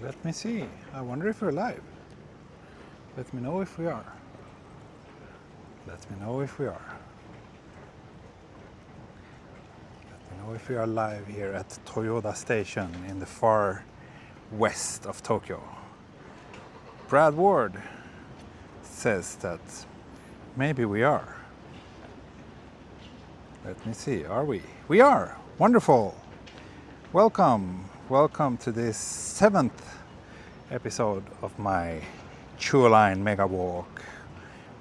Let me see. I wonder if we're live. Let me know if we are. Let me know if we are. Let me know if we are live here at Toyoda station in the far west of Tokyo. Brad Ward says that maybe we are. Let me see, are we? We are! Wonderful! Welcome! Welcome to this 7th episode of my Chuo line Megawalk.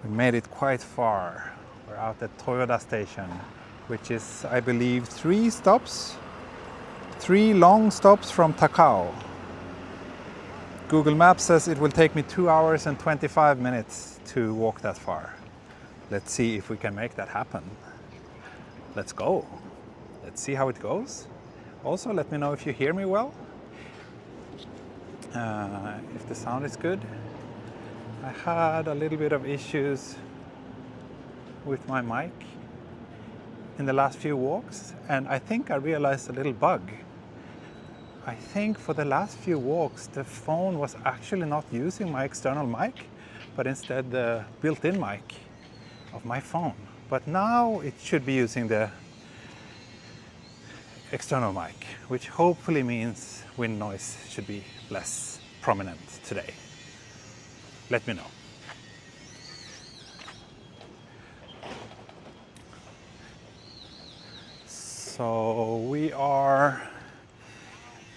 We made it quite far. We're out at Toyoda station, which is, I believe, 3 long stops from Takao. Google Maps says it will take me 2 hours and 25 minutes to walk that far. Let's see if we can make that happen. Let's go. Let's see how it goes. Also, let me know if you hear me well. If the sound is good. I had a little bit of issues with my mic in the last few walks, and I think I realized a little bug. I think for the last few walks the phone was actually not using my external mic, but instead the built-in mic of my phone. But now it should be using the external mic, which hopefully means wind noise should be less prominent today. Let me know. So we are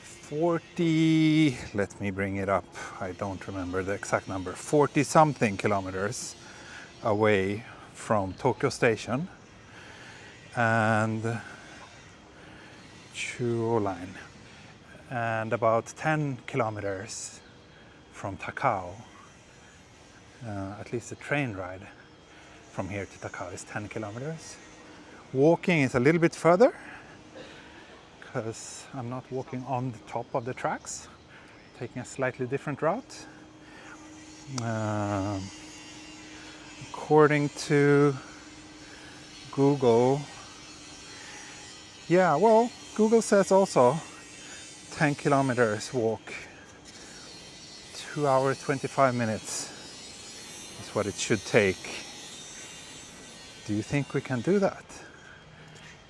40, let me bring it up, I don't remember the exact number, 40 something kilometers away from Tokyo Station and Chuo line, and about 10 kilometers from Takao. At least the train ride from here to Takao is 10 kilometers. Walking is a little bit further because I'm not walking on the top of the tracks, taking a slightly different route. According to Google, yeah, well, Google says also 10 kilometers walk, 2 hours 25 minutes is what it should take. Do you think we can do that?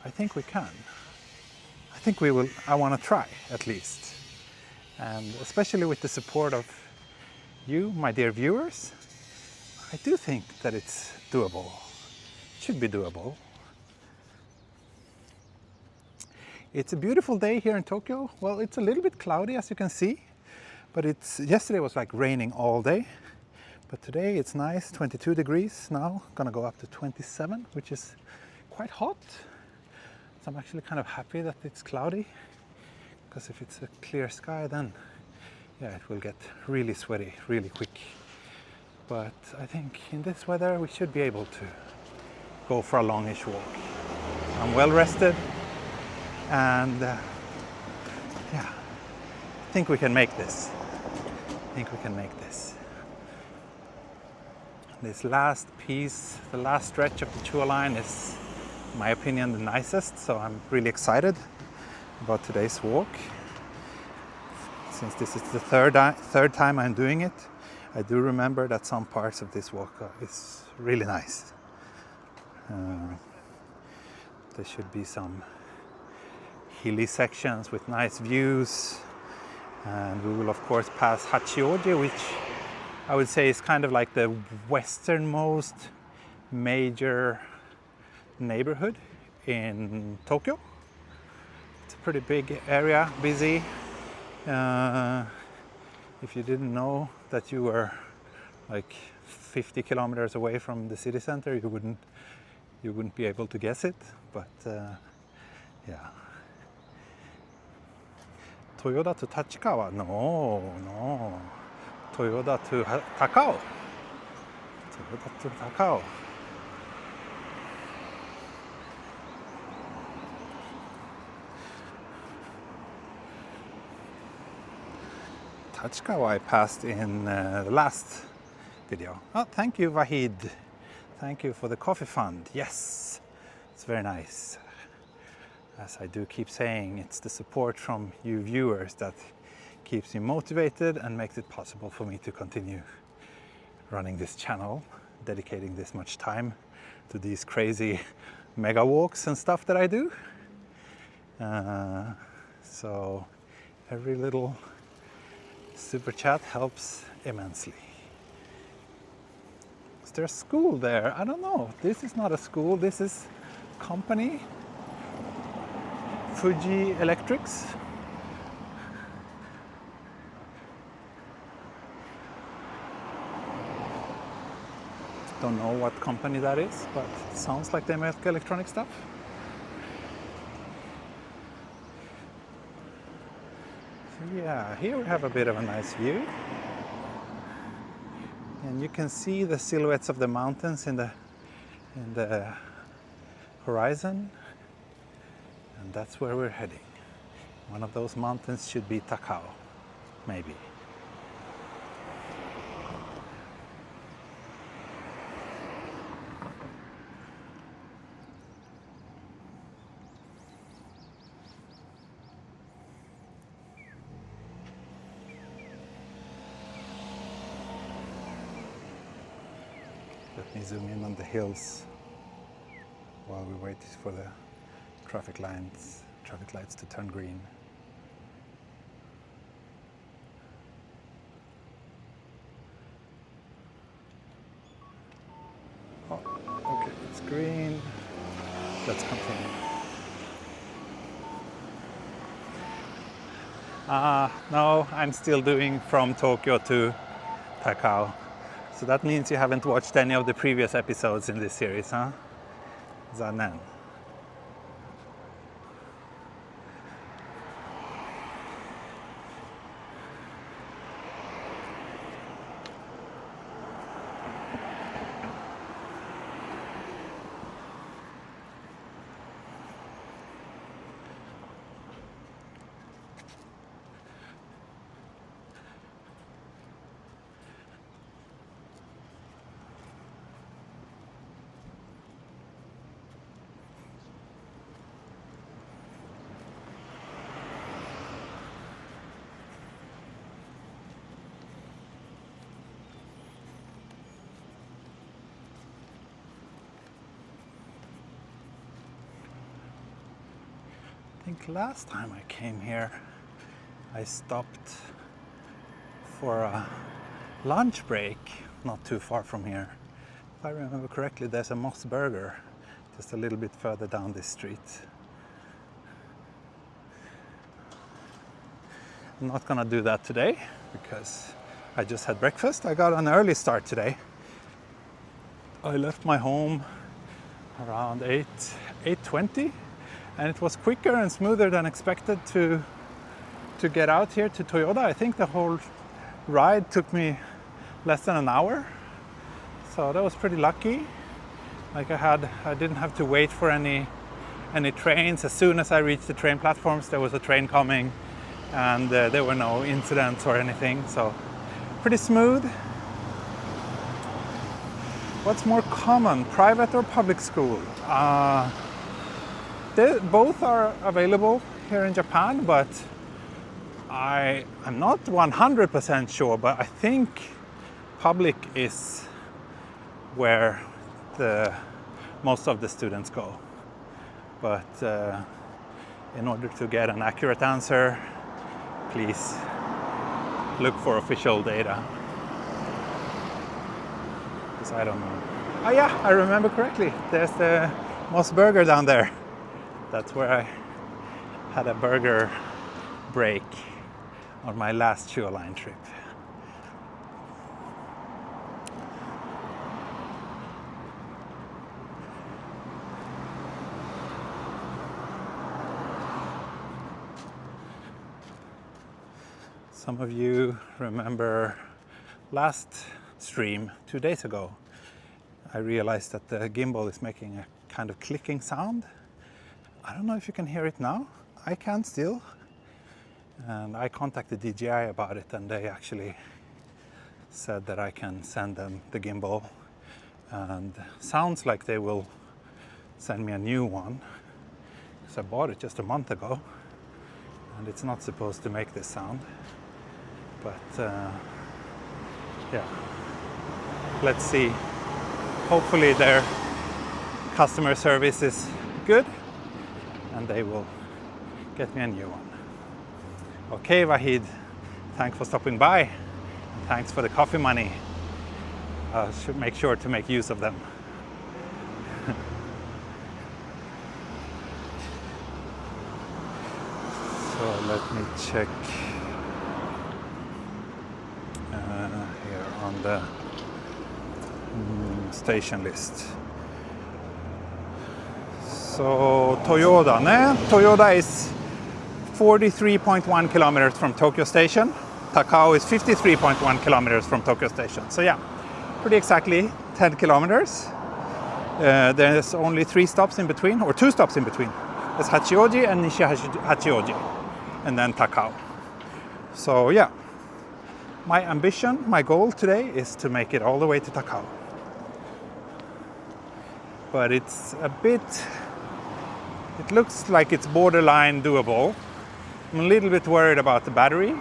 I think we can. I think we will. I want to try at least, and especially with the support of you, my dear viewers, I do think that it's doable. It should be doable. It's a beautiful day here in Tokyo. Well, it's a little bit cloudy, as you can see, but yesterday was like raining all day. But today it's nice, 22 degrees now, gonna go up to 27, which is quite hot. So I'm actually kind of happy that it's cloudy, because if it's a clear sky, then yeah, it will get really sweaty really quick. But I think in this weather we should be able to go for a longish walk. I'm well rested. And yeah, I think we can make this. This last piece, the last stretch of the Chuo line is, in my opinion, the nicest. So I'm really excited about today's walk. Since this is the third time I'm doing it, I do remember that some parts of this walk is really nice. There should be some hilly sections with nice views, and we will of course pass Hachioji, which I would say is kind of like the westernmost major neighborhood in Tokyo. It's a pretty big area, busy. If you didn't know that you were like 50 kilometers away from the city center, you wouldn't be able to guess it, but yeah. Toyoda to Tachikawa? No. Toyoda to Takao. Toyoda to Takao. Tachikawa I passed in the last video. Oh, thank you, Vahid. Thank you for the coffee fund. Yes, it's very nice. As I do keep saying, it's the support from you viewers that keeps me motivated and makes it possible for me to continue running this channel, dedicating this much time to these crazy mega walks and stuff that I do. So every little super chat helps immensely. Is there a school there? I don't know. This is not a school. This is company. Fuji Electrics. Don't know what company that is, but it sounds like they make electronic stuff. So yeah, here we have a bit of a nice view. And you can see the silhouettes of the mountains in the horizon. And that's where we're heading. One of those mountains should be Takao, maybe. Let me zoom in on the hills while we wait for the traffic lights to turn green. Oh, okay, it's green. Let's continue. No, I'm still doing from Tokyo to Takao. So that means you haven't watched any of the previous episodes in this series, huh? Zanen. I think last time I came here, I stopped for a lunch break not too far from here. If I remember correctly, there's a Moss Burger just a little bit further down this street. I'm not gonna do that today because I just had breakfast. I got an early start today. I left my home around 8:20. And it was quicker and smoother than expected to get out here to Toyoda. I think the whole ride took me less than an hour. So that was pretty lucky. Like I didn't have to wait for any trains. As soon as I reached the train platforms, there was a train coming and there were no incidents or anything. So pretty smooth. What's more common, private or public school? Both are available here in Japan, but I'm not 100% sure, but I think public is where most of the students go. But in order to get an accurate answer, please look for official data. Because I don't know. Oh yeah, I remember correctly. There's the Moss Burger down there. That's where I had a burger break on my last Chuo line trip. Some of you remember last stream 2 days ago, I realized that the gimbal is making a kind of clicking sound. I don't know if you can hear it now. I can still. And I contacted DJI about it, and they actually said that I can send them the gimbal. And sounds like they will send me a new one, because I bought it just a month ago, and it's not supposed to make this sound. But yeah, let's see. Hopefully their customer service is good and they will get me a new one. Okay, Wahid, thanks for stopping by. Thanks for the coffee money. I should make sure to make use of them. So let me check here on the station list. So Toyoda, ne? Toyoda is 43.1 kilometers from Tokyo Station. Takao is 53.1 kilometers from Tokyo Station. So yeah, pretty exactly 10 kilometers. There's only 3 stops in between, or 2 stops in between. There's Hachioji and Nishi-Hachioji, and then Takao. So yeah, my ambition, my goal today is to make it all the way to Takao. But it's a bit, it looks like it's borderline doable. I'm a little bit worried about the battery,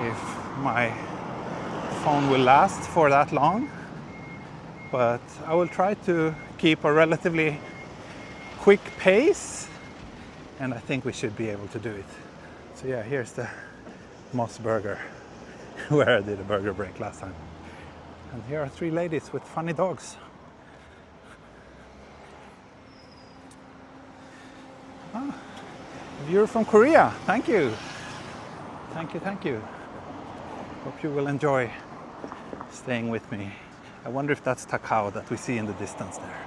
if my phone will last for that long. But I will try to keep a relatively quick pace, and I think we should be able to do it. So yeah, here's the Moss Burger, where I did a burger break last time. And here are 3 ladies with funny dogs. Ah, a viewer from Korea, thank you. Thank you, thank you. Hope you will enjoy staying with me. I wonder if that's Takao that we see in the distance there.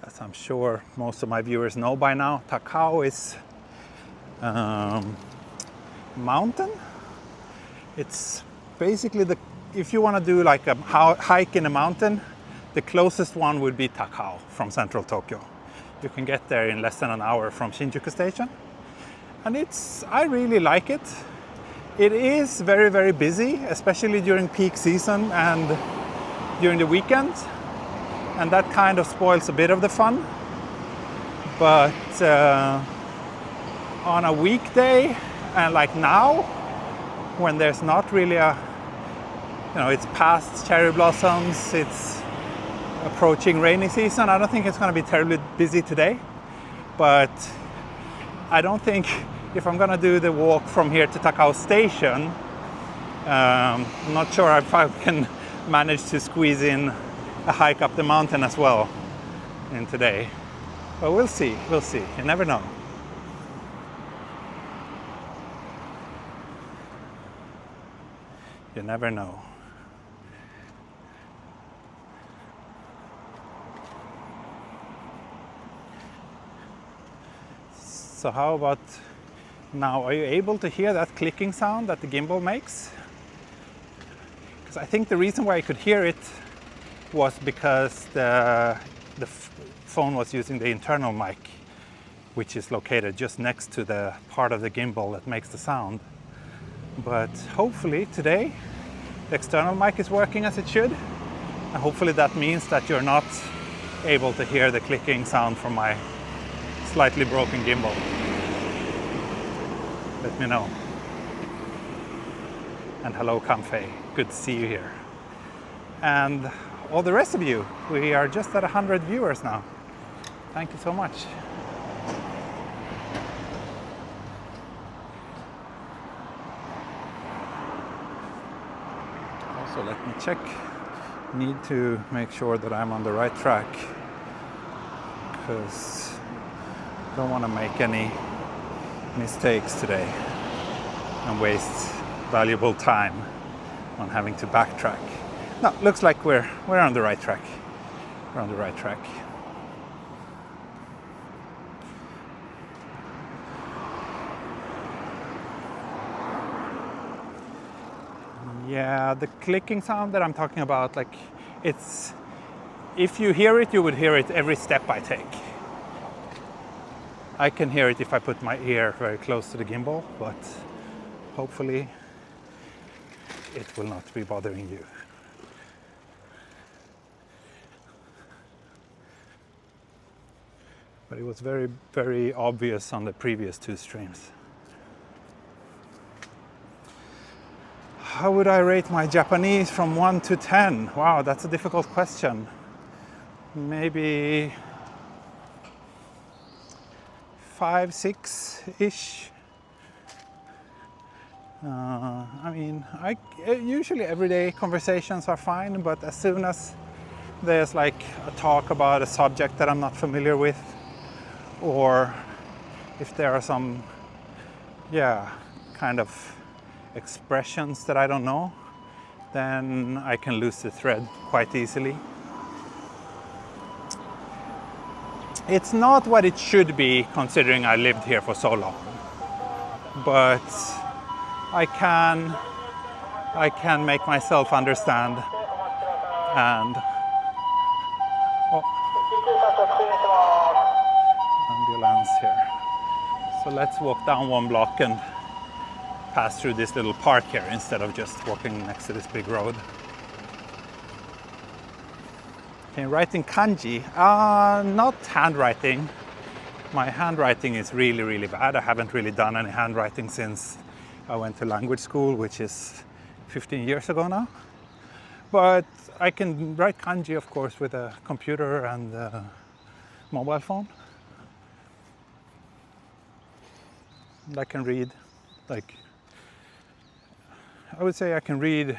As I'm sure most of my viewers know by now, Takao is mountain. It's basically if you want to do like a hike in a mountain, the closest one would be Takao from central Tokyo. You can get there in less than an hour from Shinjuku Station. And I really like it. It is very, very busy, especially during peak season and during the weekends. And that kind of spoils a bit of the fun. But on a weekday, and like now, when there's not really it's past cherry blossoms, it's approaching rainy season, I don't think it's going to be terribly busy today. But I don't think if I'm going to do the walk from here to Takao Station, I'm not sure if I can manage to squeeze in a hike up the mountain as well in today. But we'll see, you never know. You never know. So how about now? Are you able to hear that clicking sound that the gimbal makes? Because I think the reason why I could hear it was because the phone was using the internal mic, which is located just next to the part of the gimbal that makes the sound. But hopefully today the external mic is working as it should, and hopefully that means that you're not able to hear the clicking sound from my slightly broken gimbal. Let me know. And hello, Comfey. Good to see you here. And all the rest of you, we are just at 100 viewers now. Thank you so much. Also, let me check. Need to make sure that I'm on the right track, because I don't want to make any mistakes today and waste valuable time on having to backtrack. No, looks like we're on the right track. We're on the right track. Yeah, the clicking sound that I'm talking about, like if you hear it, you would hear it every step I take. I can hear it if I put my ear very close to the gimbal, but hopefully it will not be bothering you. but it was very, very obvious on the previous two streams. How would I rate my Japanese from 1 to 10? Wow, that's a difficult question. Maybe 5, 6-ish. I mean, usually everyday conversations are fine, but as soon as there's like a talk about a subject that I'm not familiar with, or if there are some, kind of expressions that I don't know, then I can lose the thread quite easily. It's not what it should be, considering I lived here for so long, but I can make myself understand. And ambulance here. So let's walk down one block and pass through this little park here instead of just walking next to this big road. Okay, writing kanji. Not handwriting. My handwriting is really, really bad. I haven't really done any handwriting since I went to language school, which is 15 years ago now. But I can write kanji, of course, with a computer and a mobile phone. And I can read, like, I would say I can read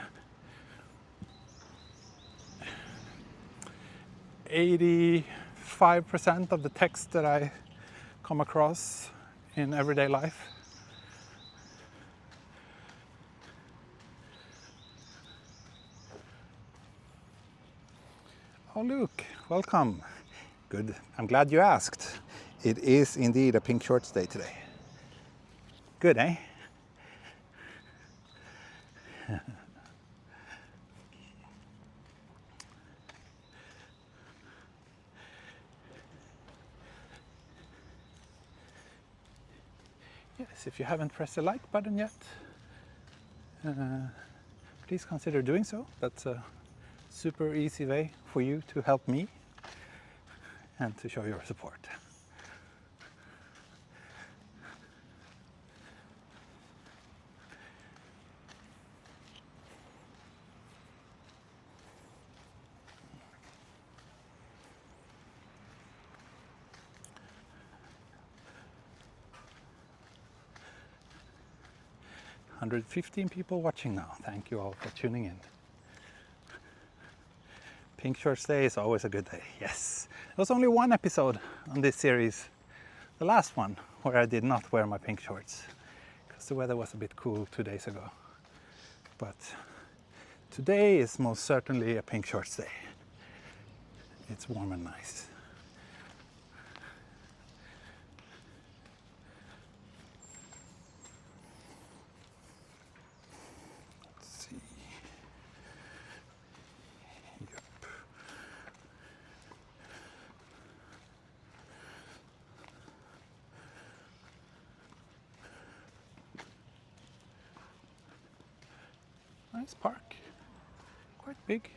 85% of the text that I come across in everyday life. Oh, Luke, welcome. Good. I'm glad you asked. It is indeed a pink shorts day today. Good, eh? Yes, if you haven't pressed the like button yet, please consider doing so. That's a super easy way for you to help me and to show your support. $115 people watching now. Thank you all for tuning in. Pink Shorts Day is always a good day. Yes. There was only one episode on this series, the last one, where I did not wear my pink shorts because the weather was a bit cool 2 days ago. But today is most certainly a Pink Shorts Day. It's warm and nice. Nice park, quite big.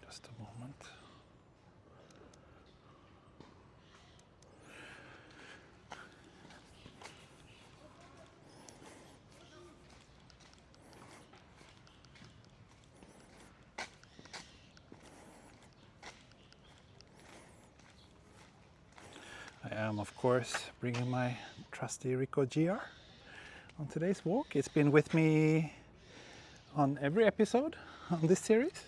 Just a moment. I am, of course, bringing my trusty Ricoh GR on today's walk. It's been with me on every episode on this series.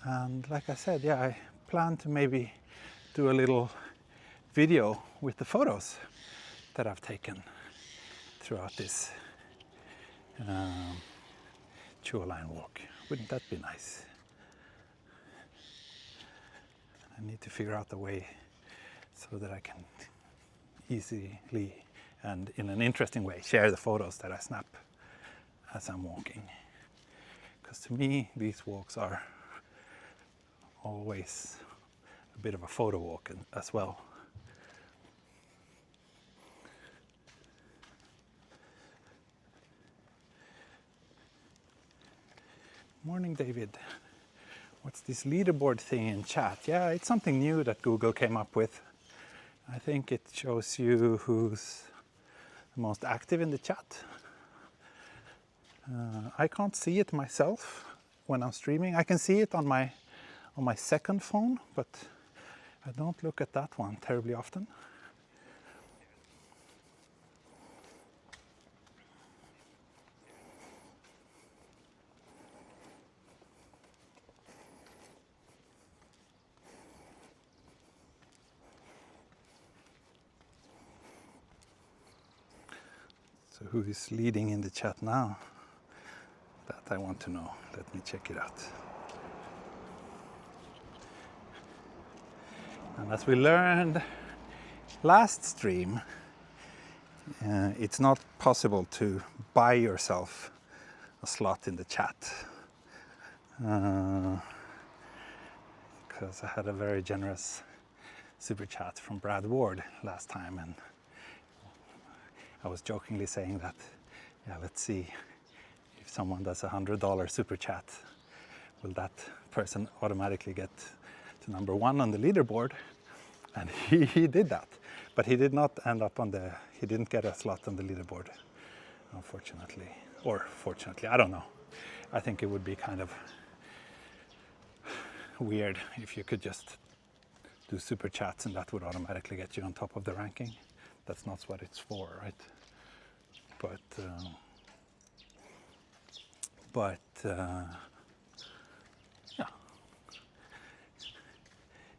And like I said, I plan to maybe do a little video with the photos that I've taken throughout this Chuo line walk. Wouldn't that be nice? I need to figure out a way so that I can easily and in an interesting way share the photos that I snap as I'm walking. Because to me, these walks are always a bit of a photo walk as well. Morning, David. What's this leaderboard thing in chat? Yeah, it's something new that Google came up with. I think it shows you who's the most active in the chat. I can't see it myself when I'm streaming. I can see it on my second phone, but I don't look at that one terribly often. So who is leading in the chat now? That I want to know. Let me check it out. And as we learned last stream, it's not possible to buy yourself a slot in the chat. Because I had a very generous super chat from Brad Ward last time, and I was jokingly saying that, yeah, let's see if someone does a $100 super chat, will that person automatically get to number 1 on the leaderboard? And he did that, but he did not end up on he didn't get a slot on the leaderboard, unfortunately. Or fortunately, I don't know. I think it would be kind of weird if you could just do super chats and that would automatically get you on top of the ranking. That's not what it's for, right? But yeah,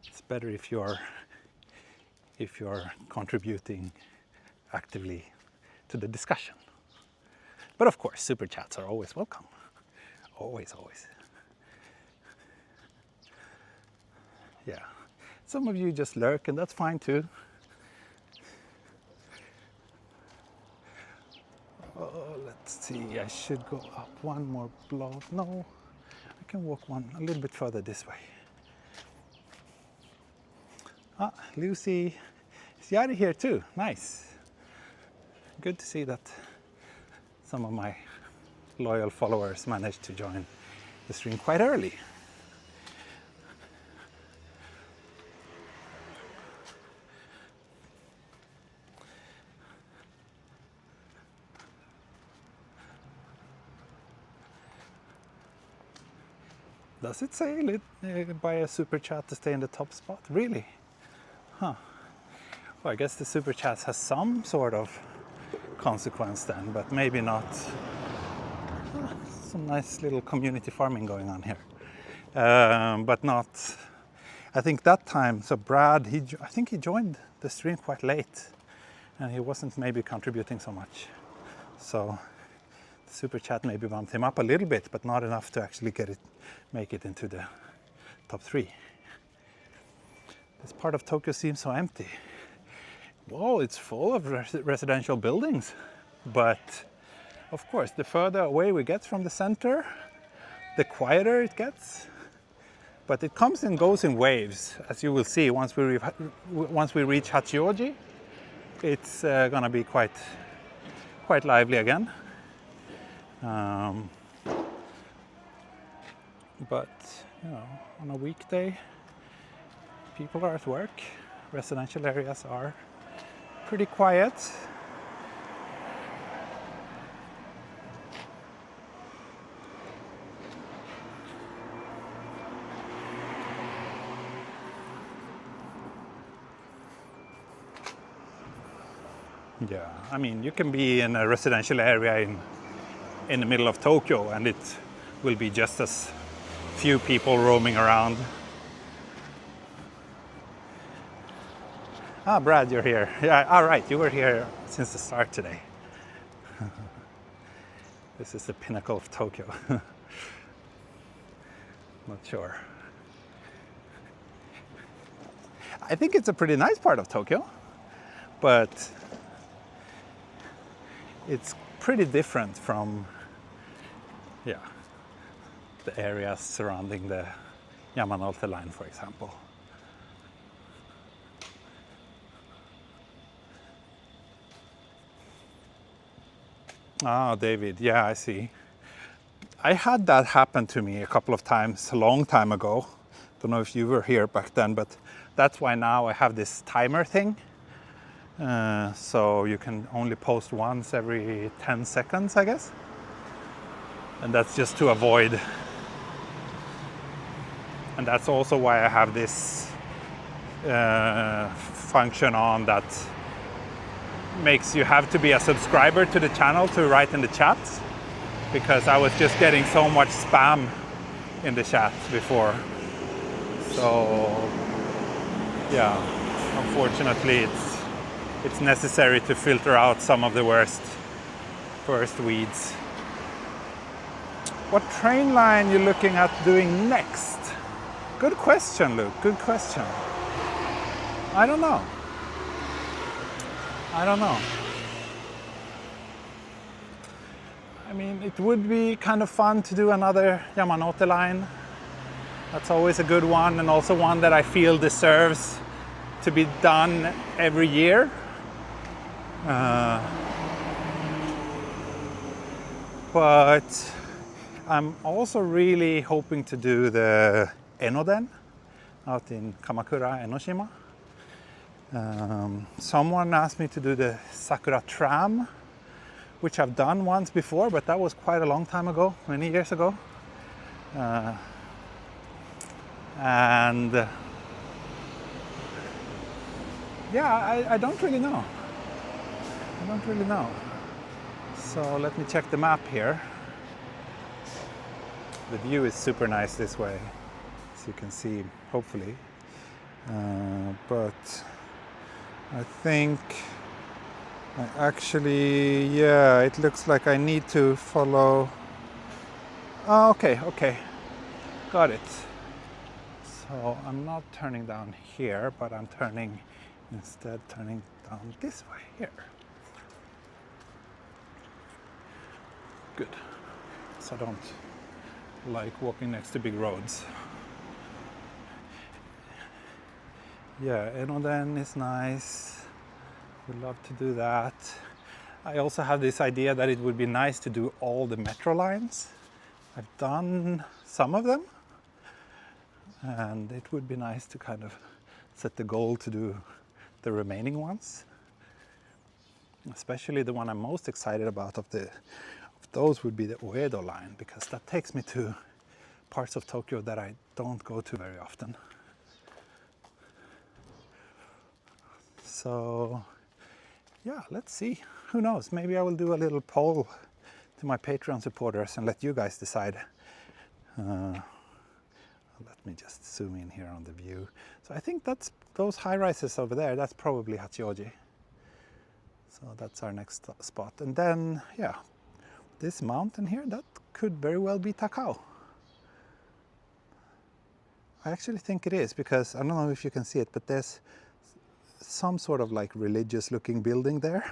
it's better if you're contributing actively to the discussion. But of course, super chats are always welcome. Always, always. Yeah. Some of you just lurk, and that's fine too. Oh, let's see, I should go up one more block. No, I can walk a little bit further this way. Ah, Lucy is Yari here too. Nice. Good to see that some of my loyal followers managed to join the stream quite early. Does it say buy a super chat to stay in the top spot? Really? Huh. Well, I guess the super chat has some sort of consequence then, but maybe not. Some nice little community farming going on here. But not, I think that time, so Brad, I think he joined the stream quite late and he wasn't maybe contributing so much. So the super chat maybe bumped him up a little bit, but not enough to actually make it into the top 3. This part of Tokyo seems so empty. Whoa, it's full of residential buildings. But of course, the further away we get from the center, the quieter it gets. But it comes and goes in waves, as you will see once we reach Hachioji. It's going to be quite lively again. But you know, on a weekday, people are at work. Residential areas are pretty quiet. Yeah, I mean, you can be in a residential area in the middle of Tokyo and it will be just as few people roaming around. Ah, Brad, you're here. Yeah, all right, you were here since the start today. This is the pinnacle of Tokyo. Not sure. I think it's a pretty nice part of Tokyo, but it's pretty different from, yeah, the areas surrounding the Yamanote line, for example. Ah, David, yeah, I see. I had that happen to me a couple of times a long time ago. Don't know if you were here back then, but that's why now I have this timer thing. So you can only post once every 10 seconds, I guess. And that's just to avoid. And that's also why I have this function on that makes you have to be a subscriber to the channel to write in the chats, because I was just getting so much spam in the chat before. So yeah, unfortunately it's necessary to filter out some of the worst weeds. What train line you looking at doing next? Good question, Luke, good question. I don't know. I mean, it would be kind of fun to do another Yamanote line. That's always a good one, and also one that I feel deserves to be done every year. But I'm also really hoping to do the Enoden out in Kamakura, Enoshima. Someone asked me to do the Sakura tram, which I've done once before, but that was quite a long time ago, many years ago. And yeah, I don't really know. So let me check the map here. The view is super nice this way, as you can see, hopefully. But I think yeah, it looks like I need to follow. Oh, okay, got it. So I'm not turning down here, but I'm instead turning down this way here. Good. So I don't like walking next to big roads. Yeah, Enoden is nice. Would love to do that. I also have this idea that it would be nice to do all the metro lines. I've done some of them, and it would be nice to kind of set the goal to do the remaining ones. Especially the one I'm most excited about of those would be the Uedo line, because that takes me to parts of Tokyo that I don't go to very often. So yeah, let's see. Who knows? Maybe I will do a little poll to my Patreon supporters and let you guys decide. Let me just zoom in here on the view. So I think that's those high-rises over there. That's probably Hachioji. So that's our next spot. And then, yeah, this mountain here, that could very well be Takao. I actually think it is, because I don't know if you can see it, but there's some sort of like religious looking building there,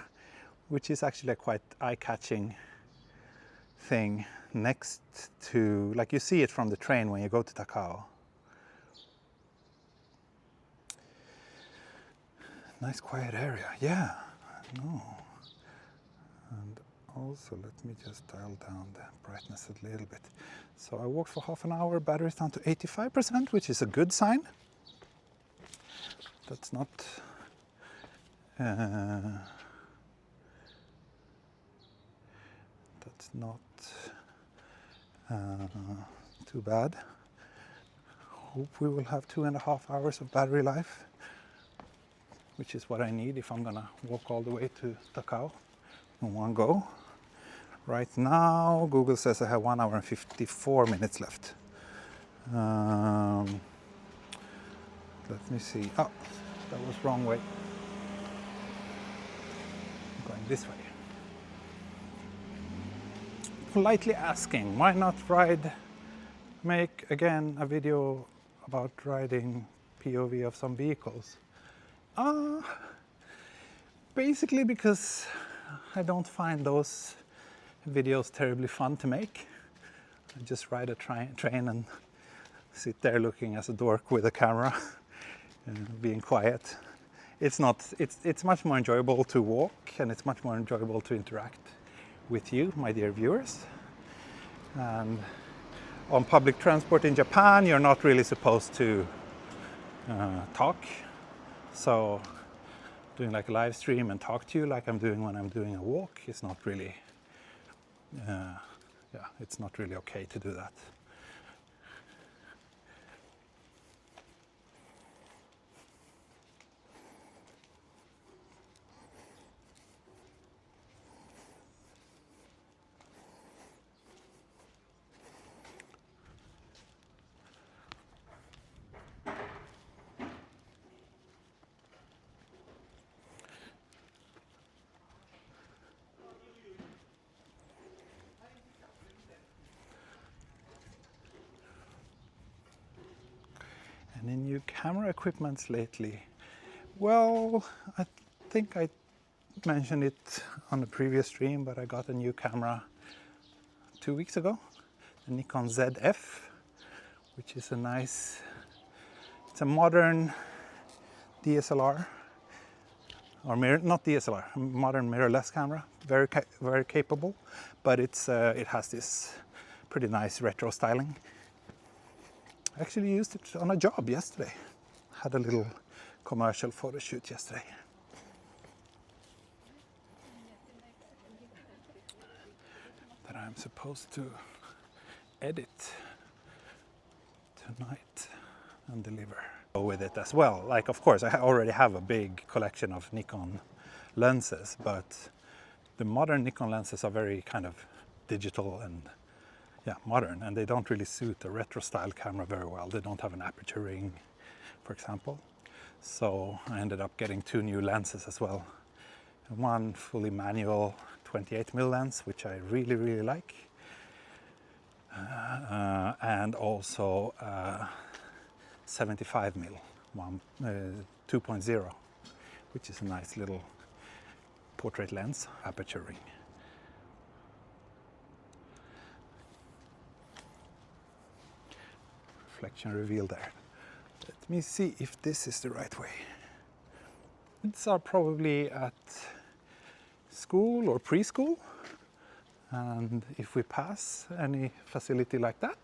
which is actually a quite eye-catching thing next to, like you see it from the train when you go to Takao. Nice quiet area, yeah, I know. And also let me just dial down the brightness a little bit. So I walked for half an hour, battery's down to 85%, which is a good sign. That's not too bad. Hope we will have 2.5 hours of battery life, which is what I need if I'm gonna walk all the way to Takao in one go. Right now, Google says I have 1 hour and 54 minutes left. Let me see. Oh, that was wrong way. I'm going this way. Politely asking, why not make again a video about riding POV of some vehicles? Basically because I don't find those videos terribly fun to make. I just ride a train and sit there looking as a dork with a camera and being quiet. It's much more enjoyable to walk, and it's much more enjoyable to interact with you, my dear viewers. And on public transport in Japan, you're not really supposed to talk. So doing like a live stream and talk to you like I'm doing when I'm doing a walk is not really, it's not really okay to do that. Any new camera equipments lately? Well, I think I mentioned it on the previous stream, but I got a new camera 2 weeks ago, the Nikon ZF, which is a nice, it's a modern DSLR, or not DSLR, modern mirrorless camera, very capable, but it has this pretty nice retro styling. I actually used it on a job yesterday. Had a little commercial photo shoot yesterday. That I'm supposed to edit tonight and deliver with it as well. Like, of course, I already have a big collection of Nikon lenses, but the modern Nikon lenses are very kind of digital and modern, and they don't really suit a retro style camera very well. They don't have an aperture ring, for example. So I ended up getting 2 new lenses as well. One fully manual 28mm lens, which I really, really like. And also 75mm 2.0, which is a nice little portrait lens, aperture ring. Reflection reveal there. Let me see if this is the right way. Kids are probably at school or preschool, and if we pass any facility like that,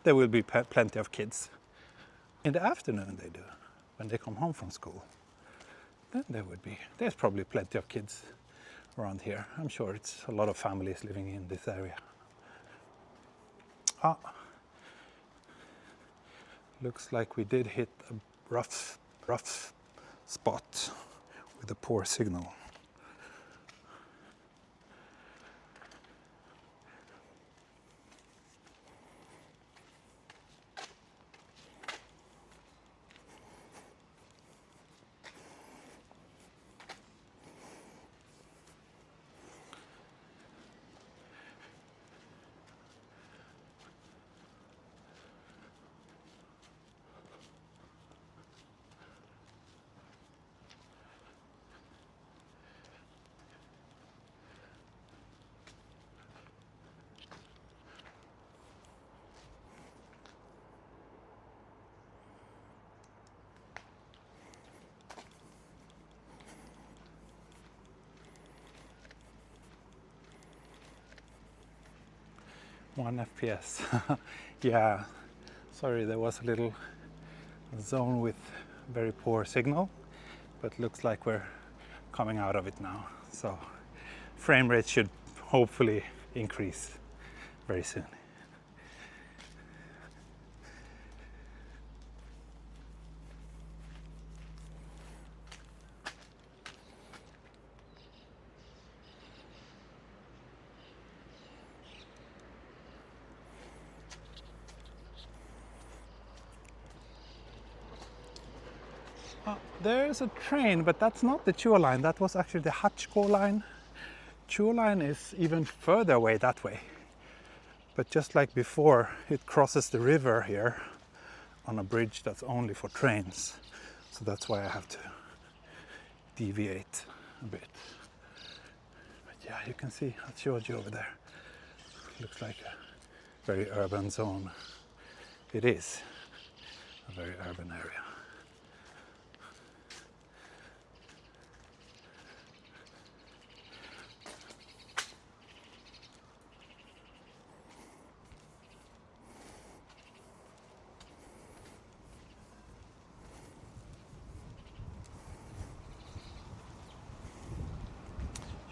there will be plenty of kids. In the afternoon they do, when they come home from school. Then there's probably plenty of kids around here. I'm sure it's a lot of families living in this area. Looks like we did hit a rough spot with a poor signal. One FPS. Yeah, sorry, there was a little zone with very poor signal, but looks like we're coming out of it now. So frame rate should hopefully increase very soon. There's a train, but that's not the Chuo line. That was actually the Hachiko line. Chuo line is even further away that way. But just like before, it crosses the river here on a bridge that's only for trains. So that's why I have to deviate a bit. But yeah, you can see Hachioji over there. Looks like a very urban zone. It is a very urban area.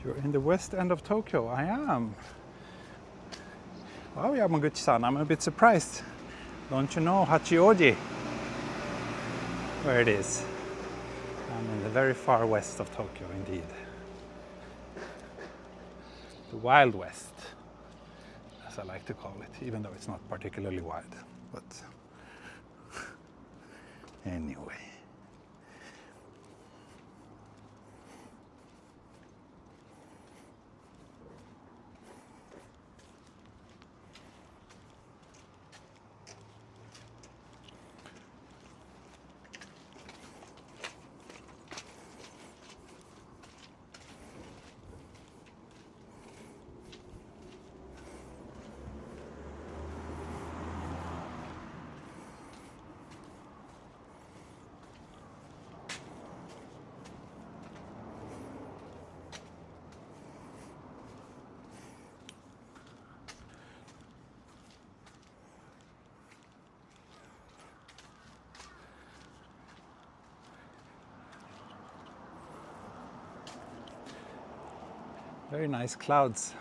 You're in the west end of Tokyo. I am. Wow, Yamaguchi-san, I'm a bit surprised. Don't you know Hachioji? Where it is? I'm in the very far west of Tokyo, indeed. The Wild West, as I like to call it, even though it's not particularly wide. But anyway. Very nice clouds.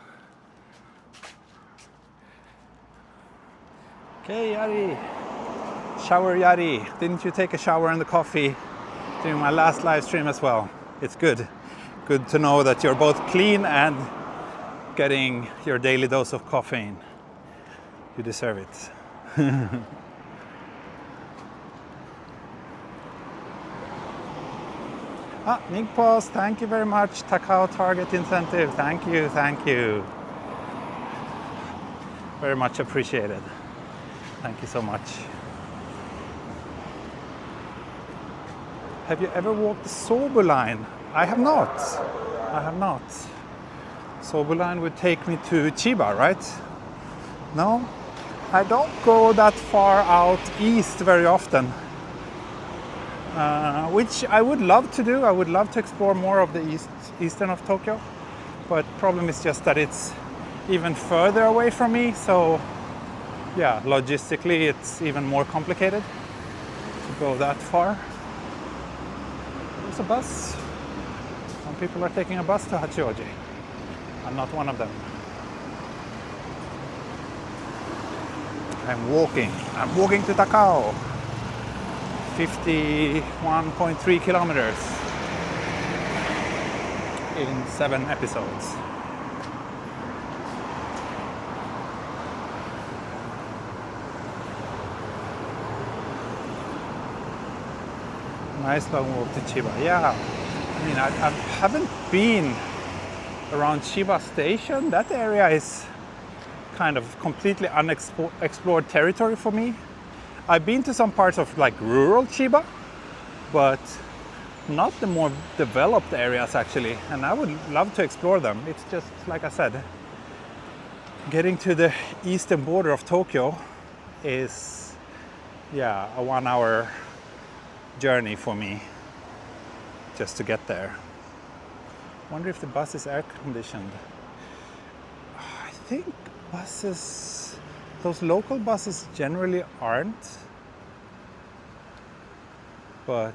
Okay, Yari. Shower Yari. Didn't you take a shower in the coffee during my last live stream as well? It's good. Good to know that you're both clean and getting your daily dose of caffeine. You deserve it. Nick Post, thank you very much. Takao Target Incentive, thank you, thank you. Very much appreciated. Thank you so much. Have you ever walked the Sobu line? I have not. I have not. Sobu line would take me to Chiba, right? No? I don't go that far out east very often. Which I would love to do. I would love to explore more of the eastern of Tokyo, but problem is just that it's even further away from me, so yeah, logistically it's even more complicated to go that far. There's a bus. Some people are taking a bus to Hachioji. I'm not one of them. I'm walking to Takao. 51.3 kilometers in 7 episodes. Nice long walk to Chiba. Yeah, I mean, I haven't been around Chiba Station. That area is kind of completely unexplored territory for me. I've been to some parts of like rural Chiba, but not the more developed areas actually, and I would love to explore them. It's just, like I said, getting to the eastern border of Tokyo is, yeah, a 1-hour journey for me just to get there. Wonder if the bus is air conditioned. I think buses, those local buses generally aren't, but,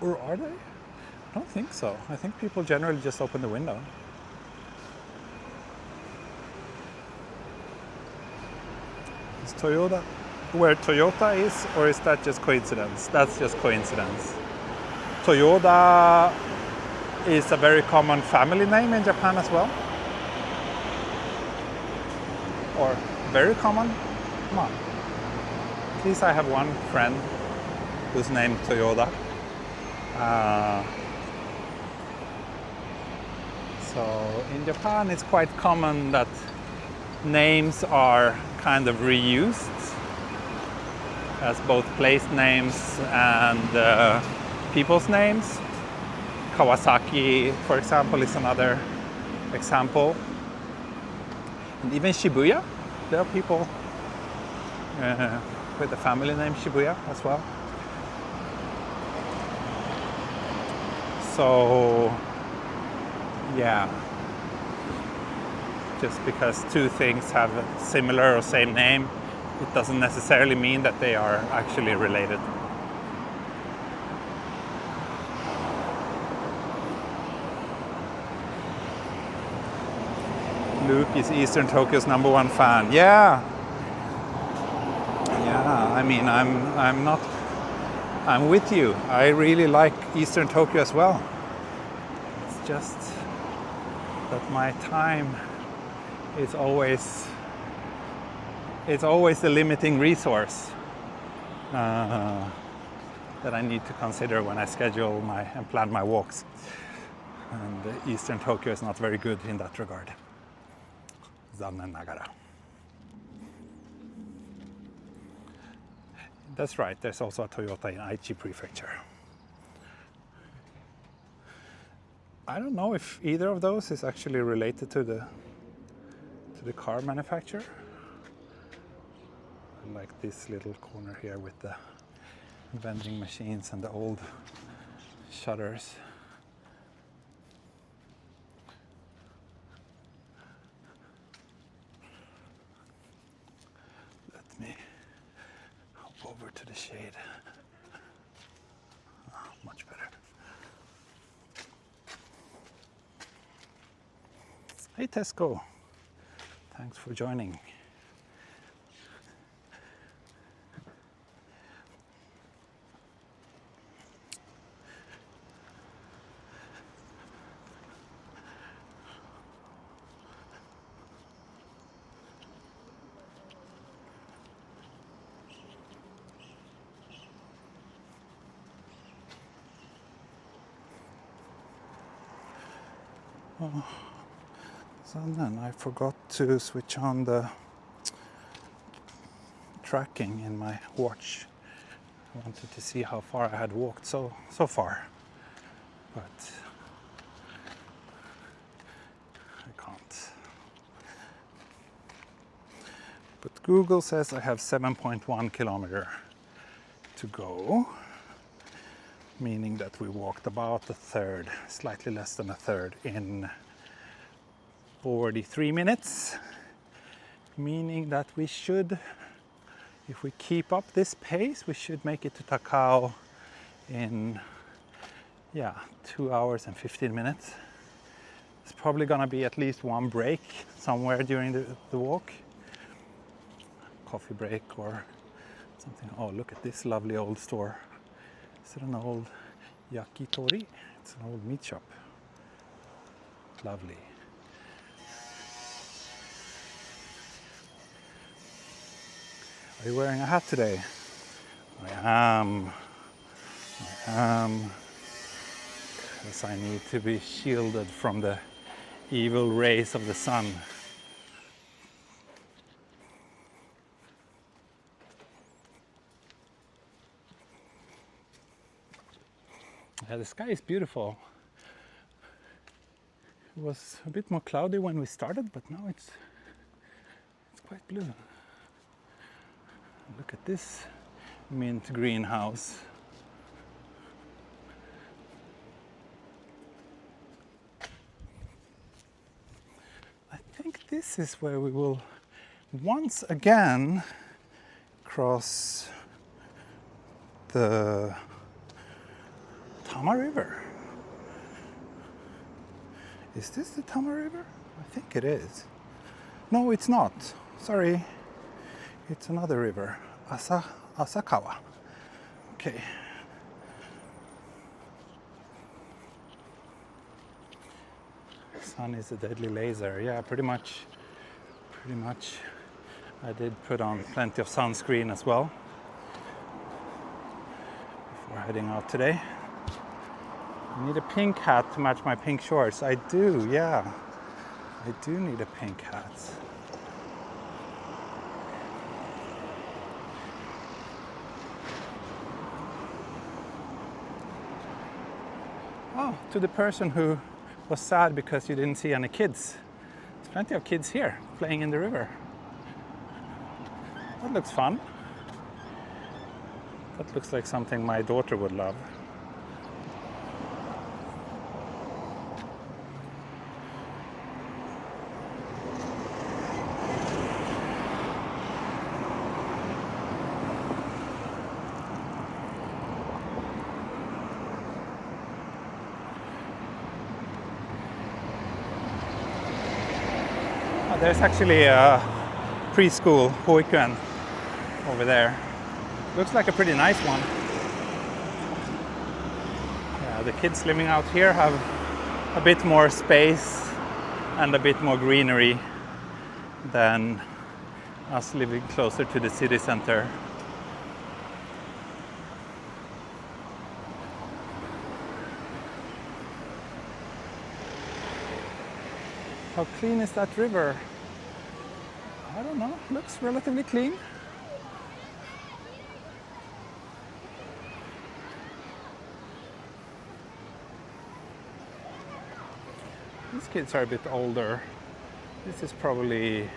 or are they? I don't think so. I think people generally just open the window. Is Toyoda where Toyota is, or is that just coincidence? That's just coincidence. Toyoda is a very common family name in Japan as well. Or very common? Come on. At least I have one friend who's named Toyoda. So in Japan it's quite common that names are kind of reused as both place names and people's names. Kawasaki, for example, is another example. And even Shibuya, there are people with the family name Shibuya as well. So, yeah, just because two things have a similar or same name, it doesn't necessarily mean that they are actually related. Luke is Eastern Tokyo's #1 fan. Yeah. Yeah, I mean, I'm with you. I really like Eastern Tokyo as well. It's just that my time is always the limiting resource that I need to consider when I schedule and plan my walks. And Eastern Tokyo is not very good in that regard. Zannen nagara. That's right, there's also a Toyota in Aichi Prefecture. I don't know if either of those is actually related to the car manufacturer. I like this little corner here with the vending machines and the old shutters. Let me hop over to the shade. Oh, much better. Hey Tesco, thanks for joining. Oh, so then I forgot to switch on the tracking in my watch. I wanted to see how far I had walked so far, but I can't. But Google says I have 7.1 kilometer to go, meaning that we walked about a third, slightly less than a third, in 43 minutes, meaning that we should, if we keep up this pace, we should make it to Takao in 2 hours and 15 minutes. It's probably gonna be at least one break somewhere during the walk. Coffee break or something. Oh, look at this lovely old store. Is it an old yakitori? It's an old meat shop. Lovely. Are you wearing a hat today? I am. Because I need to be shielded from the evil rays of the sun. Yeah, the sky is beautiful. It was a bit more cloudy when we started, but now it's quite blue. Look at this mint greenhouse. I think this is where we will once again cross the Tama River. Is this the Tama River? I think it is. No, it's not. Sorry. It's another river. Asakawa. Okay. Sun is a deadly laser. Yeah, pretty much. I did put on plenty of sunscreen as well before heading out today. I need a pink hat to match my pink shorts. I do, yeah. I do need a pink hat. Oh, to the person who was sad because you didn't see any kids. There's plenty of kids here playing in the river. That looks fun. That looks like something my daughter would love. There's actually a preschool, Hoikuen, over there. Looks like a pretty nice one. Yeah, the kids living out here have a bit more space and a bit more greenery than us living closer to the city center. How clean is that river? I don't know, looks relatively clean. These kids are a bit older. This is probably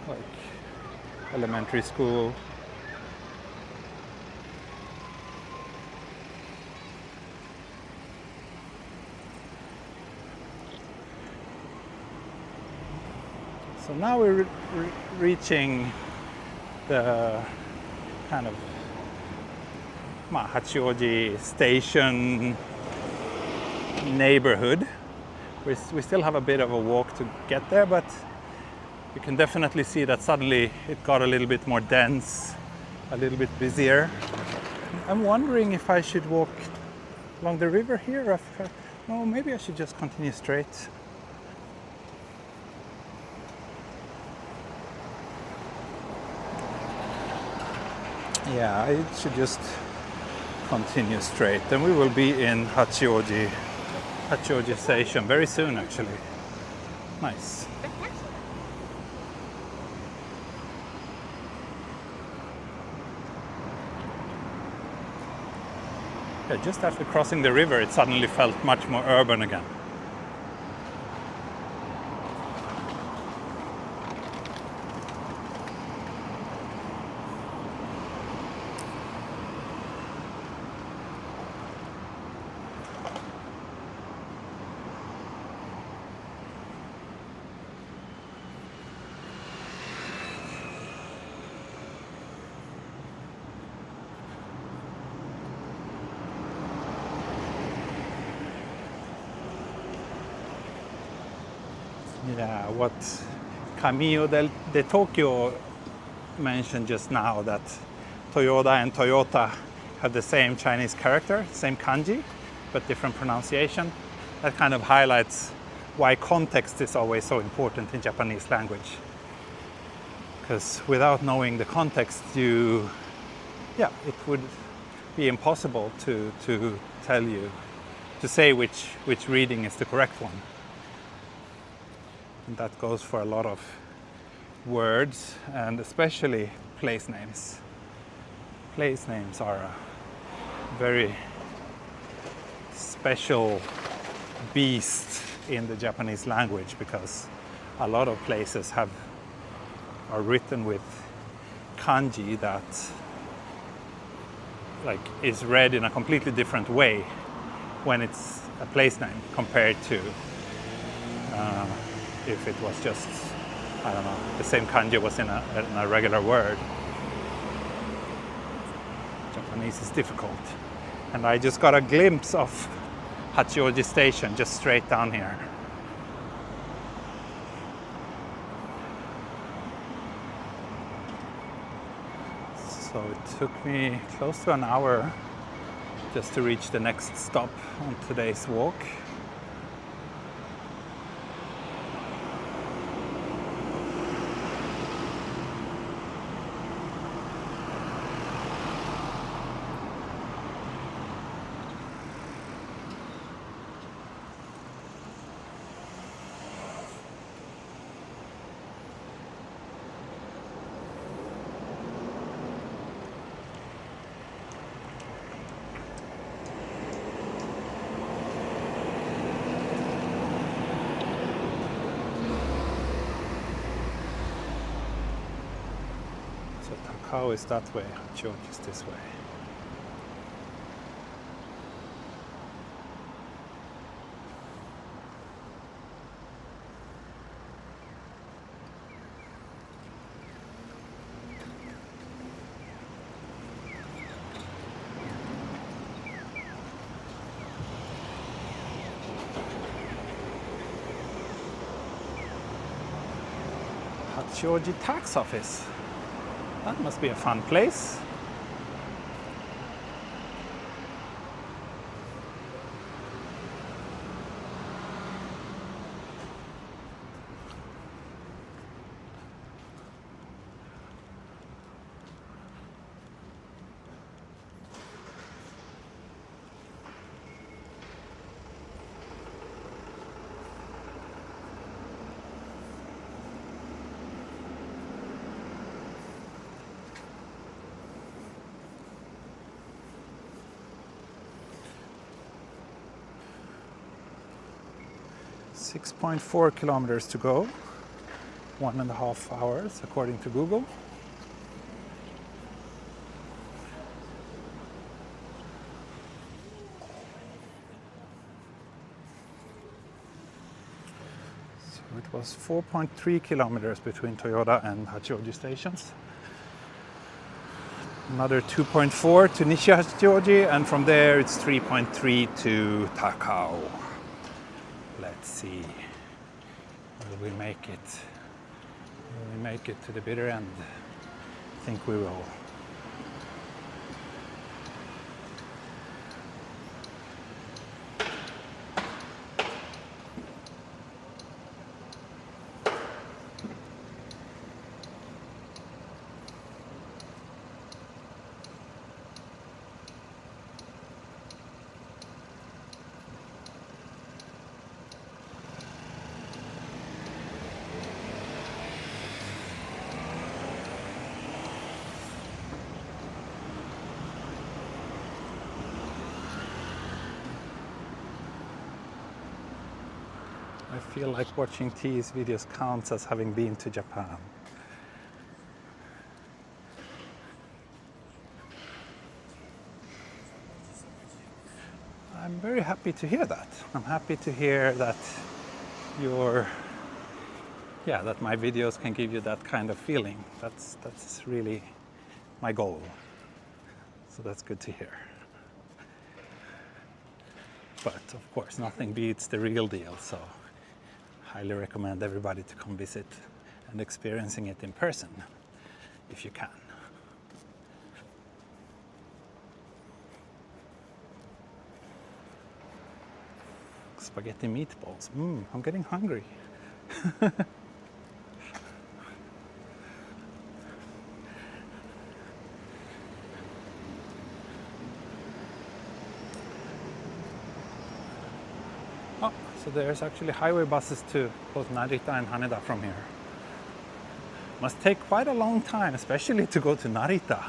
like elementary school. So now we're reaching the kind of Hachioji station neighborhood. We still have a bit of a walk to get there, but you can definitely see that suddenly it got a little bit more dense, a little bit busier. I'm wondering if I should walk along the river here, or if no, maybe I should just continue straight. Yeah, I should just continue straight. Then we will be in Hachioji station very soon, actually. Nice. Yeah, just after crossing the river, it suddenly felt much more urban again. Yeah, what Camillo de Tokyo mentioned just now, that Toyoda and Toyota have the same Chinese character, same kanji, but different pronunciation. That kind of highlights why context is always so important in Japanese language. Because without knowing the context, it would be impossible to tell you, to say which reading is the correct one. And that goes for a lot of words, and especially place names. Place names are a very special beast in the Japanese language, because a lot of places are written with kanji that is read in a completely different way when it's a place name compared to if it was just, I don't know, the same kanji was in a regular word. Japanese is difficult. And I just got a glimpse of Hachioji station just straight down here. So it took me close to an hour just to reach the next stop on today's walk. So Takao is that way, Hachioji is this way. Nishi-Hachioji tax office. That must be a fun place. .4 kilometers to go, 1.5 hours according to Google. So it was 4.3 kilometers between Toyoda and Hachioji stations. Another 2.4 to Nishi-Hachioji, and from there it's 3.3 to Takao. Let's see, will we make it? Will we make it to the bitter end? I think we will. I feel like watching these videos counts as having been to Japan. I'm very happy to hear that. I'm happy to hear that that my videos can give you that kind of feeling. That's really my goal. So that's good to hear. But of course, nothing beats the real deal. So highly recommend everybody to come visit and experiencing it in person if you can. Spaghetti meatballs. I'm getting hungry. Oh, so there's actually highway buses to both Narita and Haneda from here. Must take quite a long time, especially to go to Narita.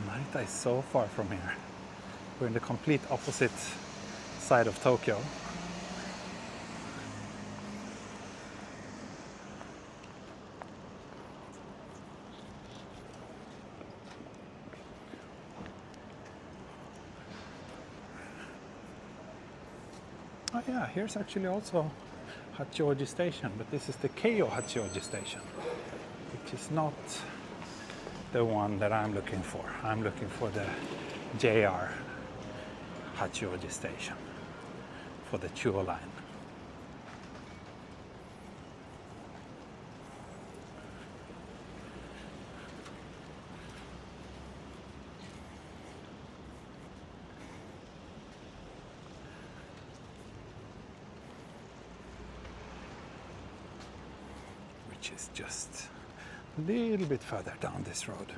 Narita is so far from here. We're in the complete opposite side of Tokyo. Oh yeah, here's actually also Hachioji Station, but this is the Keio Hachioji Station, which is not the one that I'm looking for. I'm looking for the JR Hachioji Station for the Chuo line. Which is just a little bit further down this road.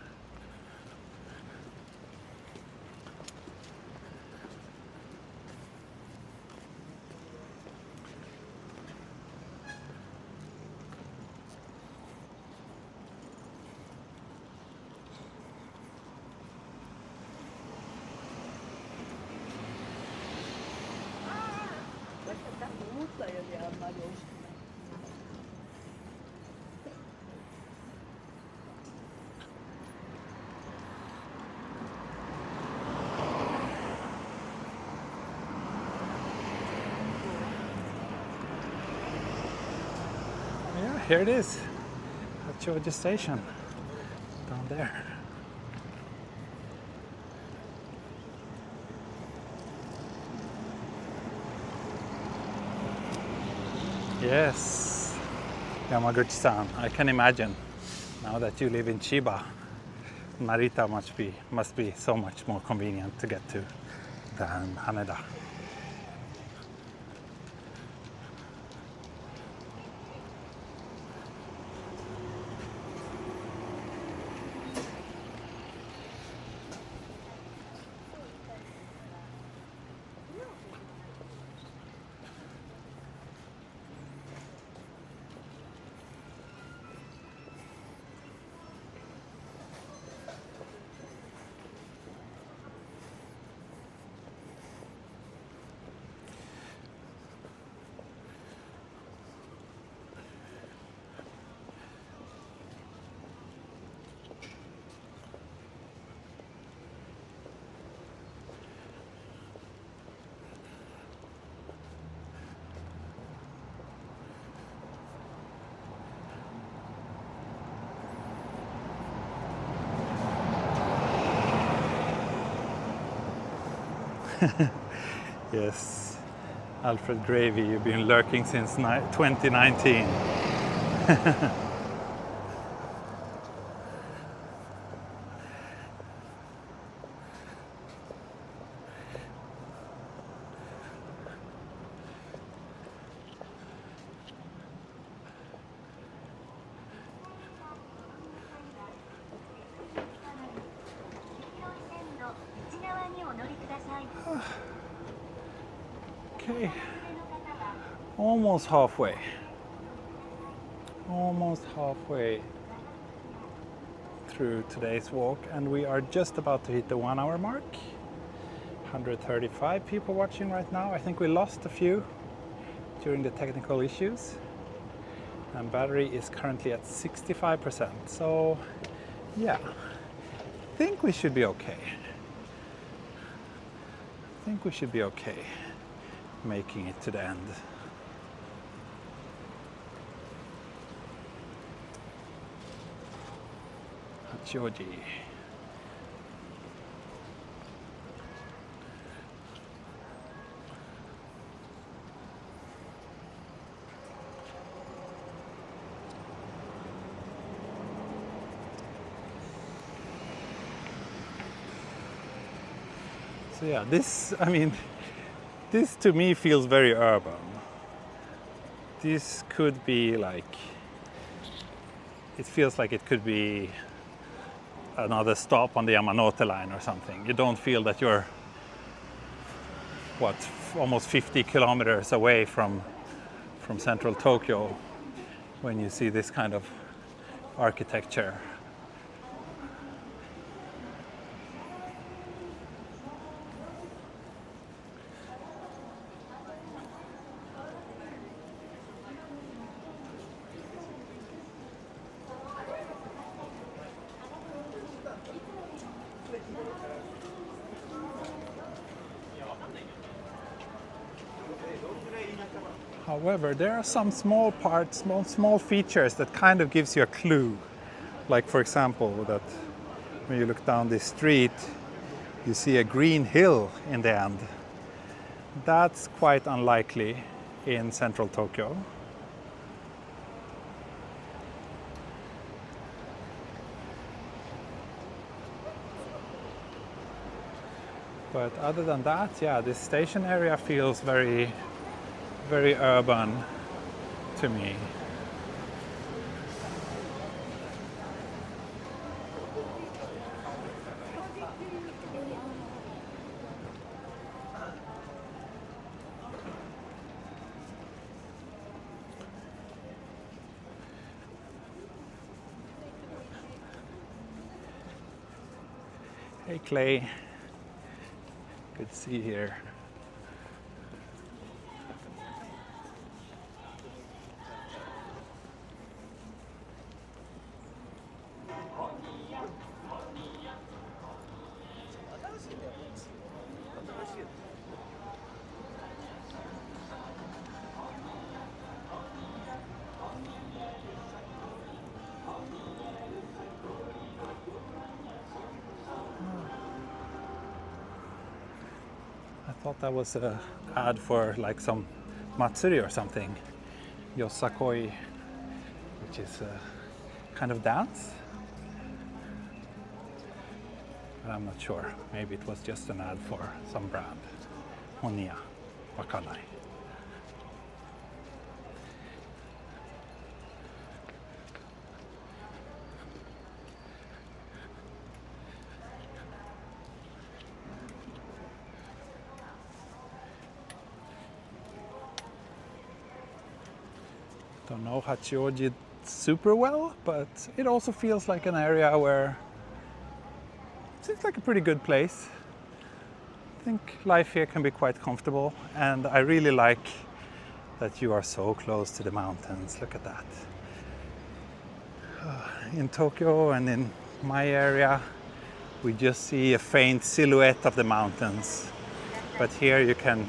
Yeah, here it is, Hachioji Station, down there. Yes, Yamaguchi-san, I can imagine now that you live in Chiba, Narita must be so much more convenient to get to than Haneda. Yes, Alfred Gravy, you've been lurking since 2019. Okay, almost halfway through today's walk, and we are just about to hit the 1 hour mark. 135 people watching right now. I think we lost a few during the technical issues, and battery is currently at 65%, so yeah, I think we should be okay. Making it to the end. Hachioji. So yeah, this to me feels very urban. This could be like, it feels like it could be another stop on the Yamanote line or something. You don't feel that you're, almost 50 kilometers away from central Tokyo when you see this kind of architecture. However, there are some small parts, small features that kind of gives you a clue. Like, for example, that when you look down this street, you see a green hill in the end. That's quite unlikely in central Tokyo. But other than that, yeah, this station area feels very, very urban to me. Hey Clay, good to see you here. I thought that was an ad for like some matsuri or something. Yosakoi which is a kind of dance. But I'm not sure. Maybe it was just an ad for some brand. Honia, wakanai. Don't know Hachioji super well, but it also feels like an area where it seems like a pretty good place. I think life here can be quite comfortable, and I really like that you are so close to the mountains. Look at that. In Tokyo and in my area, we just see a faint silhouette of the mountains. But here you can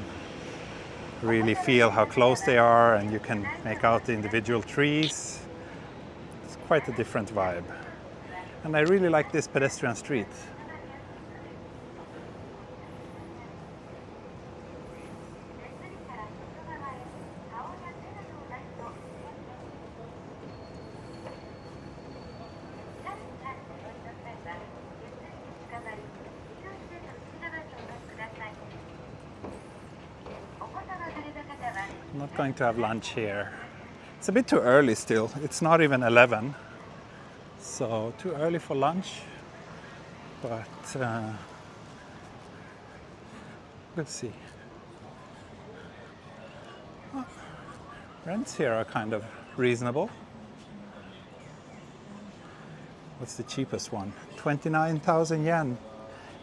really feel how close they are, and you can make out the individual trees. It's quite a different vibe. And I really like this pedestrian street. I'm not going to have lunch here. It's a bit too early still. It's not even 11. So too early for lunch. But we'll see. Well, rents here are kind of reasonable. What's the cheapest one? 29,000 yen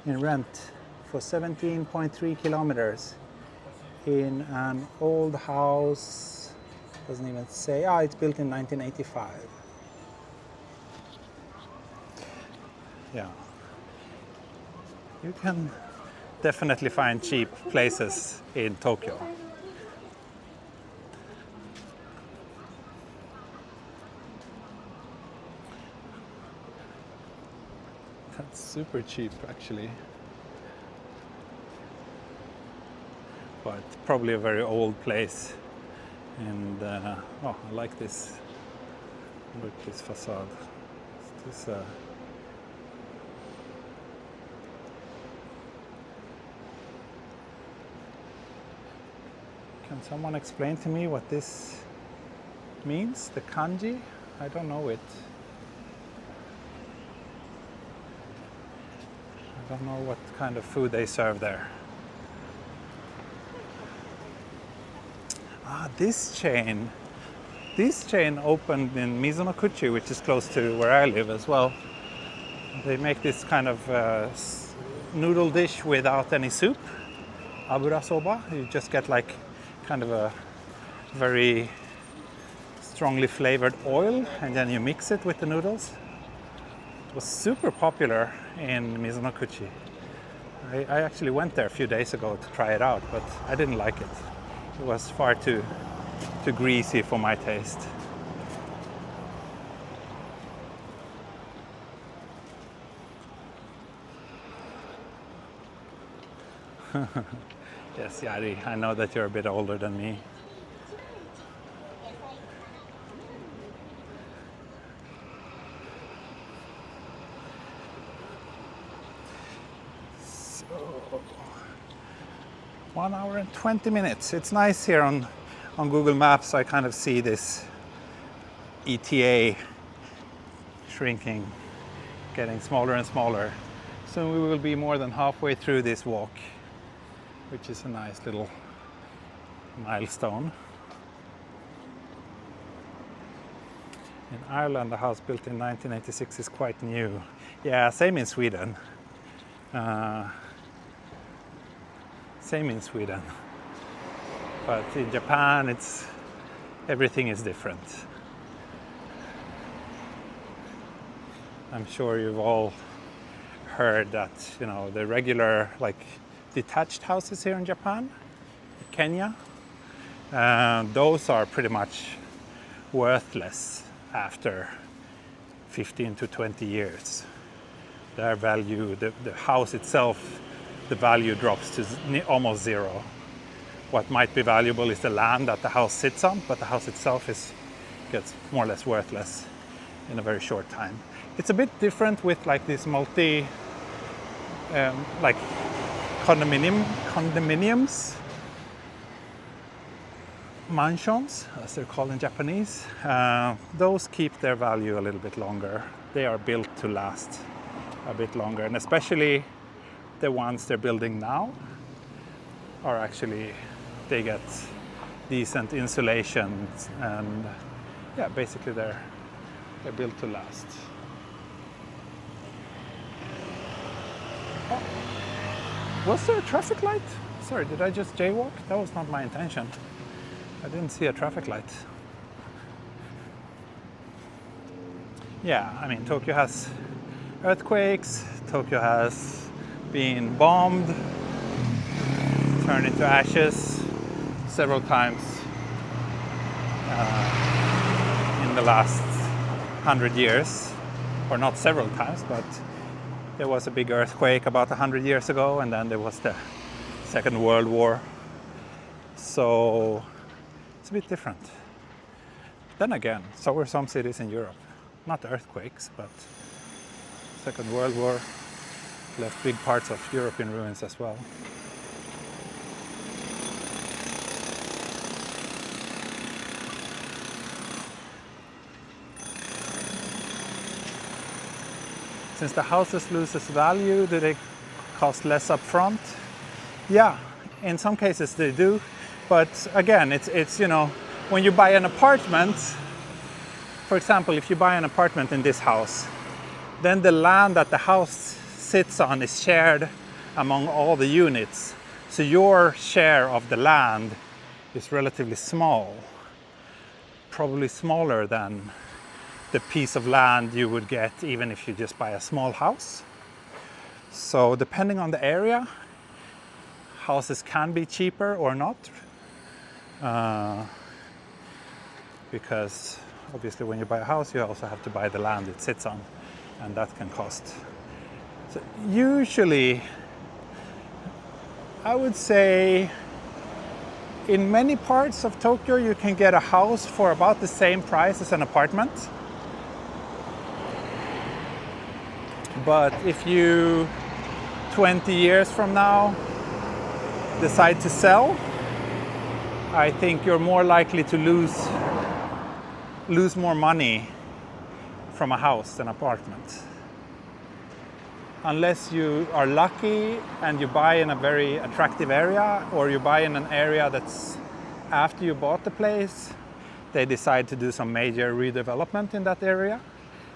in rent for 17.3 kilometers. In an old house, doesn't even say, it's built in 1985. Yeah. You can definitely find cheap places in Tokyo. That's super cheap actually. But probably a very old place, and I like this. Look, this facade. This, Can someone explain to me what this means? The kanji? I don't know it. I don't know what kind of food they serve there. This chain opened in Mizunokuchi, which is close to where I live as well. They make this kind of noodle dish without any soup, abura soba. You just get like kind of a very strongly flavored oil, and then you mix it with the noodles. It was super popular in Mizunokuchi. I actually went there a few days ago to try it out, but I didn't like it. It was far too greasy for my taste. Yes, Yari, I know that you're a bit older than me. So, 1 hour and 20 minutes. It's nice here on Google Maps. I kind of see this ETA shrinking, getting smaller and smaller. Soon we will be more than halfway through this walk, which is a nice little milestone. In Ireland, the house built in 1986 is quite new. Yeah, same in Sweden. Same in Sweden. But in Japan, everything is different. I'm sure you've all heard that, the regular detached houses here in Japan, Kenya, those are pretty much worthless after 15 to 20 years. Their value, the house itself, the value drops to almost zero. What might be valuable is the land that the house sits on, but the house itself is gets more or less worthless in a very short time. It's a bit different with like these like condominiums, mansions, as they're called in Japanese. Those keep their value a little bit longer. They are built to last a bit longer, and especially the ones they're building now are actually, they get decent insulation, and yeah, basically they're built to last. Oh, was there a traffic light? Sorry, did I just jaywalk? That was not my intention. I didn't see a traffic light. Yeah, I mean, Tokyo has earthquakes, Tokyo has been bombed, turned into ashes several times in the last 100 years, or not several times, but there was a big earthquake about 100 years ago, and then there was the Second World War. So it's a bit different. Then again, so were some cities in Europe. Not earthquakes, but Second World War left big parts of Europe in ruins as well. Since the houses loses value, do they cost less upfront? Yeah, in some cases they do. But again, it's you know, when you buy an apartment, for example, if you buy an apartment in this house, then the land that the house sits on is shared among all the units. So your share of the land is relatively small, probably smaller than the piece of land you would get even if you just buy a small house. So depending on the area, houses can be cheaper or not, because obviously when you buy a house you also have to buy the land it sits on, and that can cost. So usually I would say in many parts of Tokyo you can get a house for about the same price as an apartment. But if you 20 years from now decide to sell, I think you're more likely to lose more money from a house than an apartment. Unless you are lucky and you buy in a very attractive area, or you buy in an area that's after you bought the place, they decide to do some major redevelopment in that area,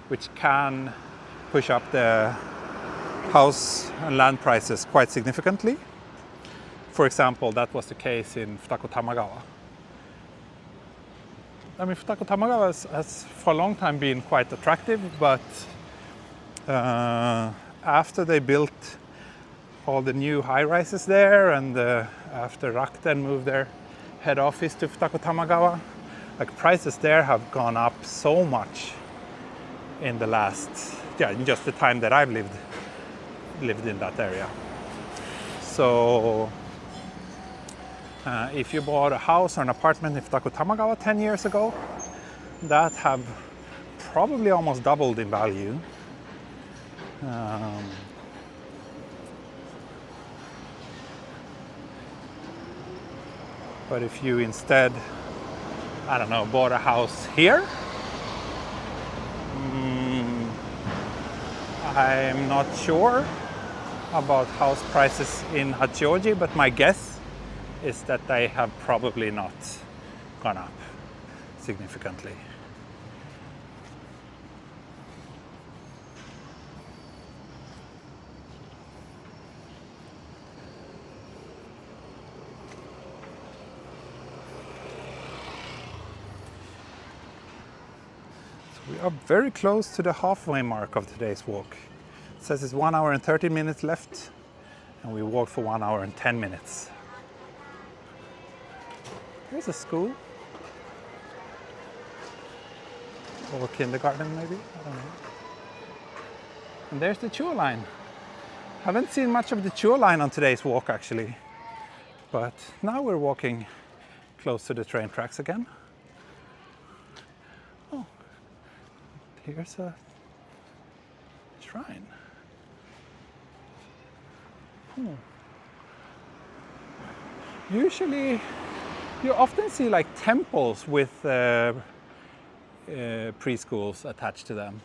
which can push up the house and land prices quite significantly. For example, that was the case in Futako Tamagawa. I mean, Futako Tamagawa has for a long time been quite attractive, but after they built all the new high-rises there, and after Rakuten moved their head office to Futako Tamagawa, like prices there have gone up so much in the last, in just the time that I've lived in that area. So if you bought a house or an apartment in Futako Tamagawa 10 years ago, that have probably almost doubled in value. But if you instead, I don't know, bought a house here, I'm not sure about house prices in Hachioji, but my guess is that they have probably not gone up significantly. We are very close to the halfway mark of today's walk. It says it's 1 hour and 30 minutes left, and we walked for 1 hour and 10 minutes. Here's a school. Or kindergarten maybe, I don't know. And there's the Chuo line. Haven't seen much of the Chuo line on today's walk actually, but now we're walking close to the train tracks again. here's a shrine. Usually, you often see like temples with preschools attached to them.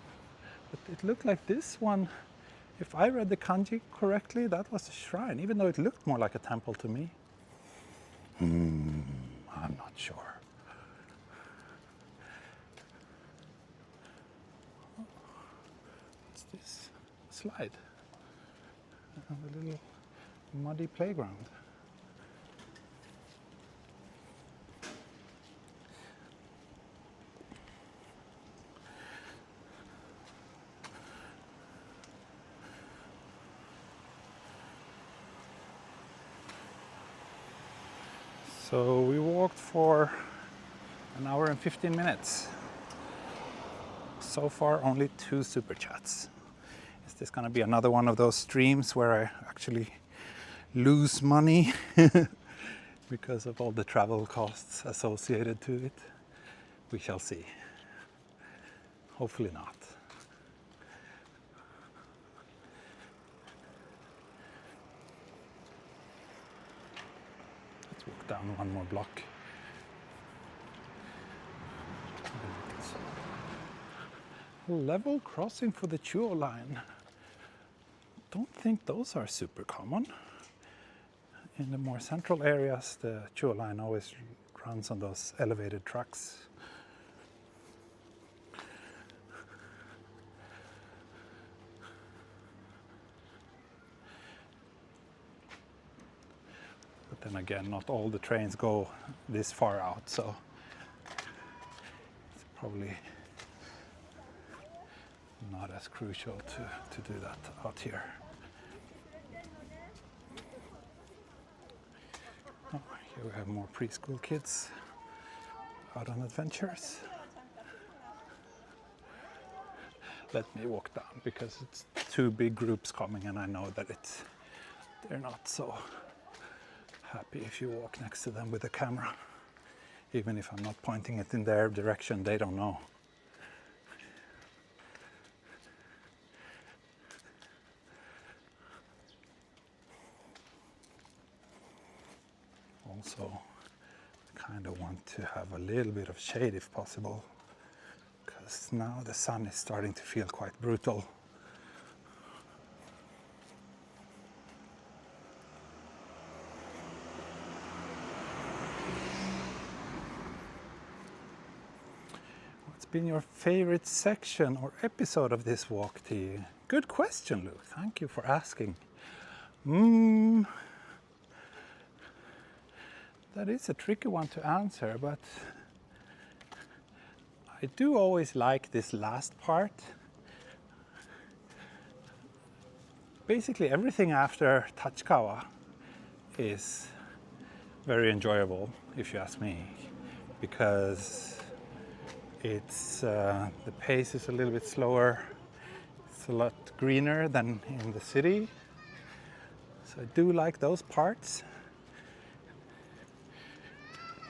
But it looked like this one, if I read the kanji correctly, that was a shrine, even though it looked more like a temple to me. I'm not sure. What's this? Slide. And a little muddy playground. So we walked for an hour and 15 minutes. So far, only 2 super chats. Is this going to be another one of those streams where I actually lose money because of all the travel costs associated to it? We shall see. Hopefully not. Let's walk down one more block. Level crossing for the Chuo line. Don't think those are super common. In the more central areas, the Chuo line always runs on those elevated tracks. But then again, not all the trains go this far out, so it's probably not as crucial to do that out here. Oh, here we have more preschool kids out on adventures. Let me walk down because it's 2 big groups coming and I know that they're not so happy if you walk next to them with a camera. Even if I'm not pointing it in their direction, they don't know. Also, kind of want to have a little bit of shade if possible, because now the sun is starting to feel quite brutal. What's been your favorite section or episode of this walk, T? Good question, Luke. Thank you for asking. That is a tricky one to answer, but I do always like this last part. Basically everything after Takao is very enjoyable, if you ask me, because it's the pace is a little bit slower. It's a lot greener than in the city, so I do like those parts.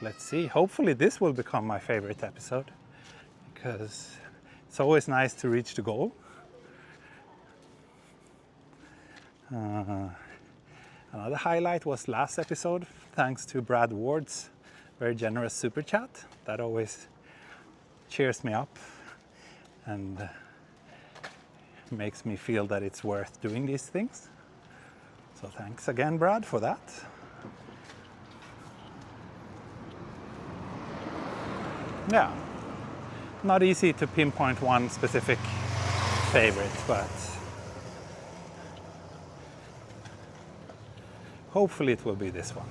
Let's see, hopefully this will become my favorite episode, because it's always nice to reach the goal. Another highlight was last episode, thanks to Brad Ward's very generous super chat. That always cheers me up and makes me feel that it's worth doing these things. So thanks again, Brad, for that. Yeah, not easy to pinpoint one specific favorite, but hopefully it will be this one.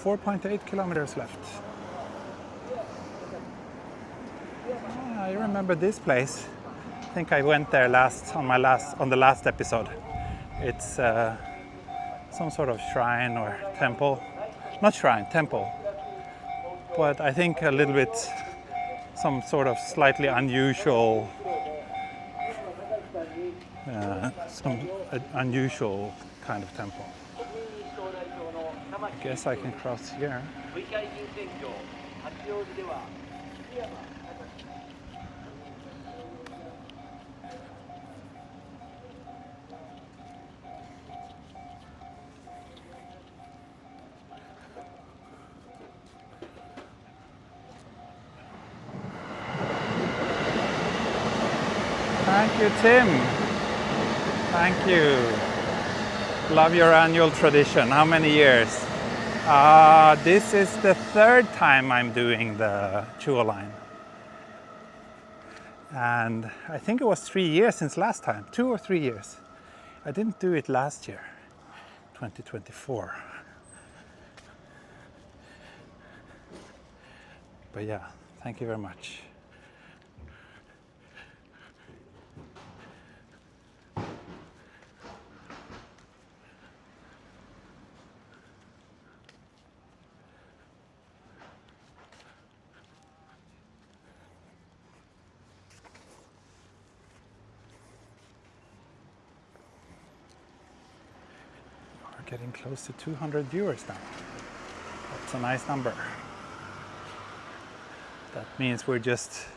.8 kilometers left. I remember this place. I think I went there on the last episode. It's some sort of shrine or temple. Not shrine, temple. But I think a little bit some sort of slightly unusual unusual kind of temple. I guess I can cross here. Thank you, Tim. Thank you. Love your annual tradition. How many years? This is the third time I'm doing the Chuo line. And I think it was 3 years since last time, 2 or 3 years. I didn't do it last year, 2024. But yeah, thank you very much. Getting close to 200 viewers now. That's a nice number. That means we're just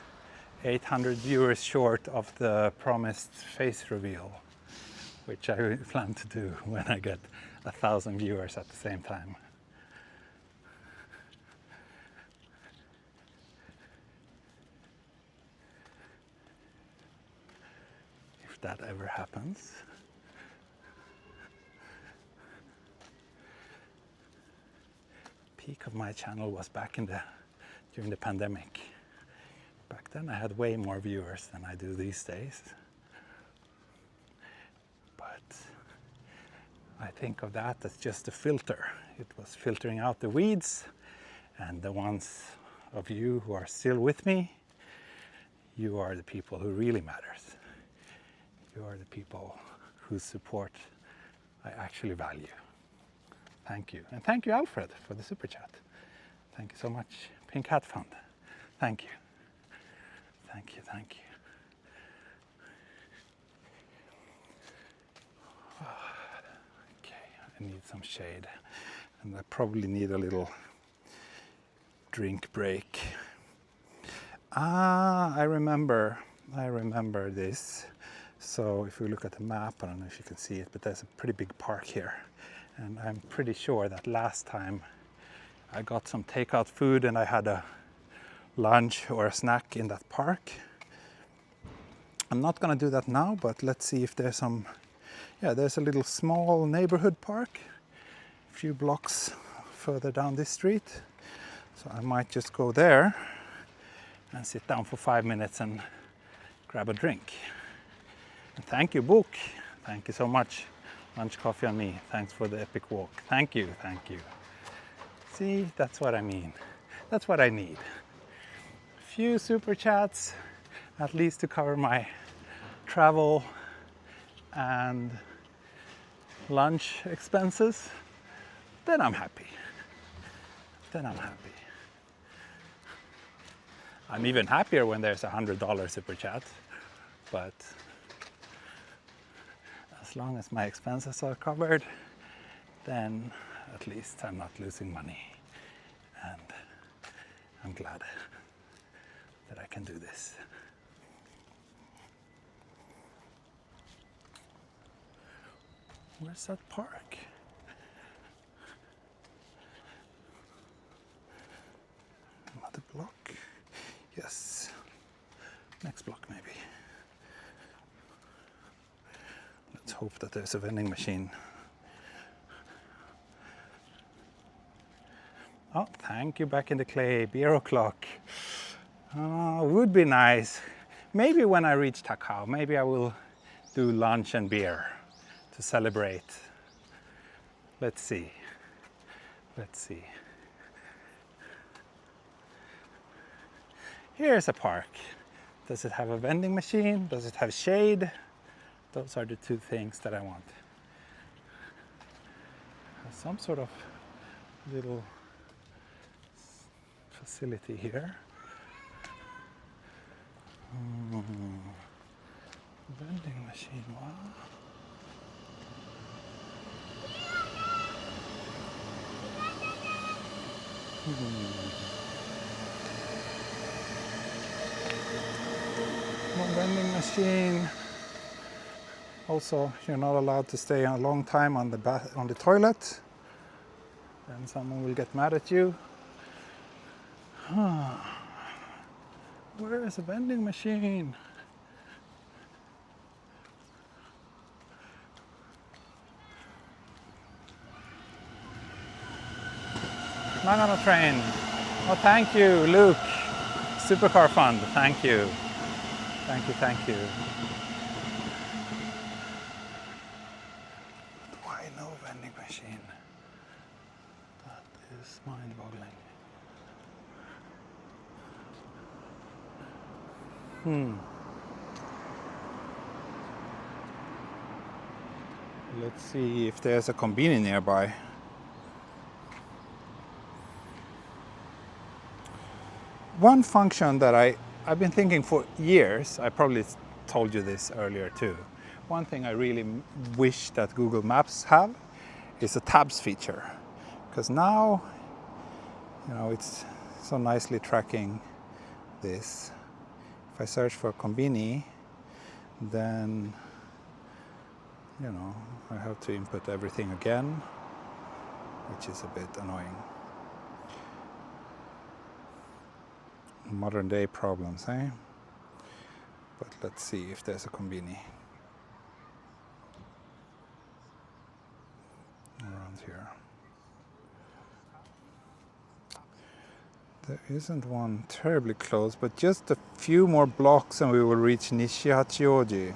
800 viewers short of the promised face reveal, which I plan to do when I get 1,000 viewers at the same time. If that ever happens. Peak of my channel was back during the pandemic. Back then I had way more viewers than I do these days. But I think of that as just a filter. It was filtering out the weeds, and the ones of you who are still with me, you are the people who really matters. You are the people whose support I actually value. Thank you. And thank you, Alfred, for the super chat. Thank you so much. Pink Hat Fund. Thank you. Thank you, thank you. Okay, I need some shade. And I probably need a little drink break. I remember this. So if we look at the map, I don't know if you can see it, but there's a pretty big park here. And I'm pretty sure that last time I got some takeout food and I had a lunch or a snack in that park. I'm not gonna do that now, but let's see if there's some, there's a little small neighborhood park a few blocks further down this street. So I might just go there and sit down for 5 minutes and grab a drink. And thank you, Book. Thank you so much. Lunch coffee on me. Thanks for the epic walk. Thank you, thank you. See, that's what I mean. That's what I need. A few super chats, at least to cover my travel and lunch expenses. Then I'm happy. Then I'm happy. I'm even happier when there's $100 super chat, but as long as my expenses are covered, then at least I'm not losing money. And I'm glad that I can do this. Where's that park? Another block? Yes. Next block maybe. Let's hope that there's a vending machine. Oh, thank you, Back in the Clay, beer o'clock. Would be nice. Maybe when I reach Takao, maybe I will do lunch and beer to celebrate. Let's see. Let's see. Here's a park. Does it have a vending machine? Does it have shade? Those are the two things that I want. Some sort of little facility here. Vending machine, wow. No vending machine. Also, you're not allowed to stay a long time on the toilet. Then someone will get mad at you. Where is a vending machine? Nagano train. Oh, thank you, Luke. Supercar Fund. Thank you. Thank you, thank you. Why no vending machine? That is mind-boggling. Let's see if there's a convenience nearby. One function that I've been thinking for years, I probably told you this earlier too. One thing I really wish that Google Maps have is a tabs feature. Because now, you know, it's so nicely tracking this. If I search for Konbini, then, you know, I have to input everything again, which is a bit annoying. Modern day problems, eh? But let's see if there's a Konbini around here. There isn't one terribly close, but just a few more blocks and we will reach Nishi-Hachioji,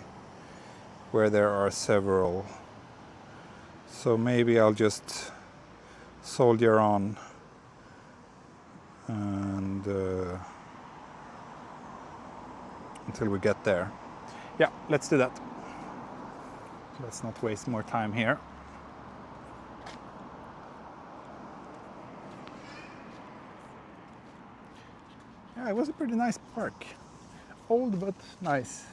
where there are several. So maybe I'll just soldier on and until we get there. Yeah, let's do that. Let's not waste more time here. Yeah, it was a pretty nice park. Old but nice.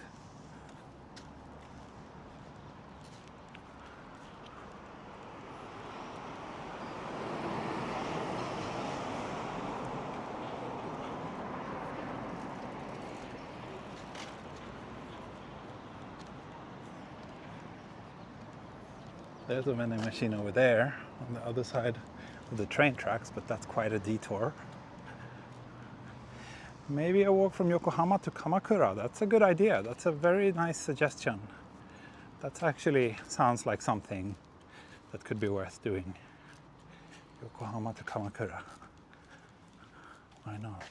There's a vending machine over there on the other side of the train tracks, but that's quite a detour. Maybe a walk from Yokohama to Kamakura. That's a good idea. That's a very nice suggestion. That actually sounds like something that could be worth doing. Yokohama to Kamakura. Why not?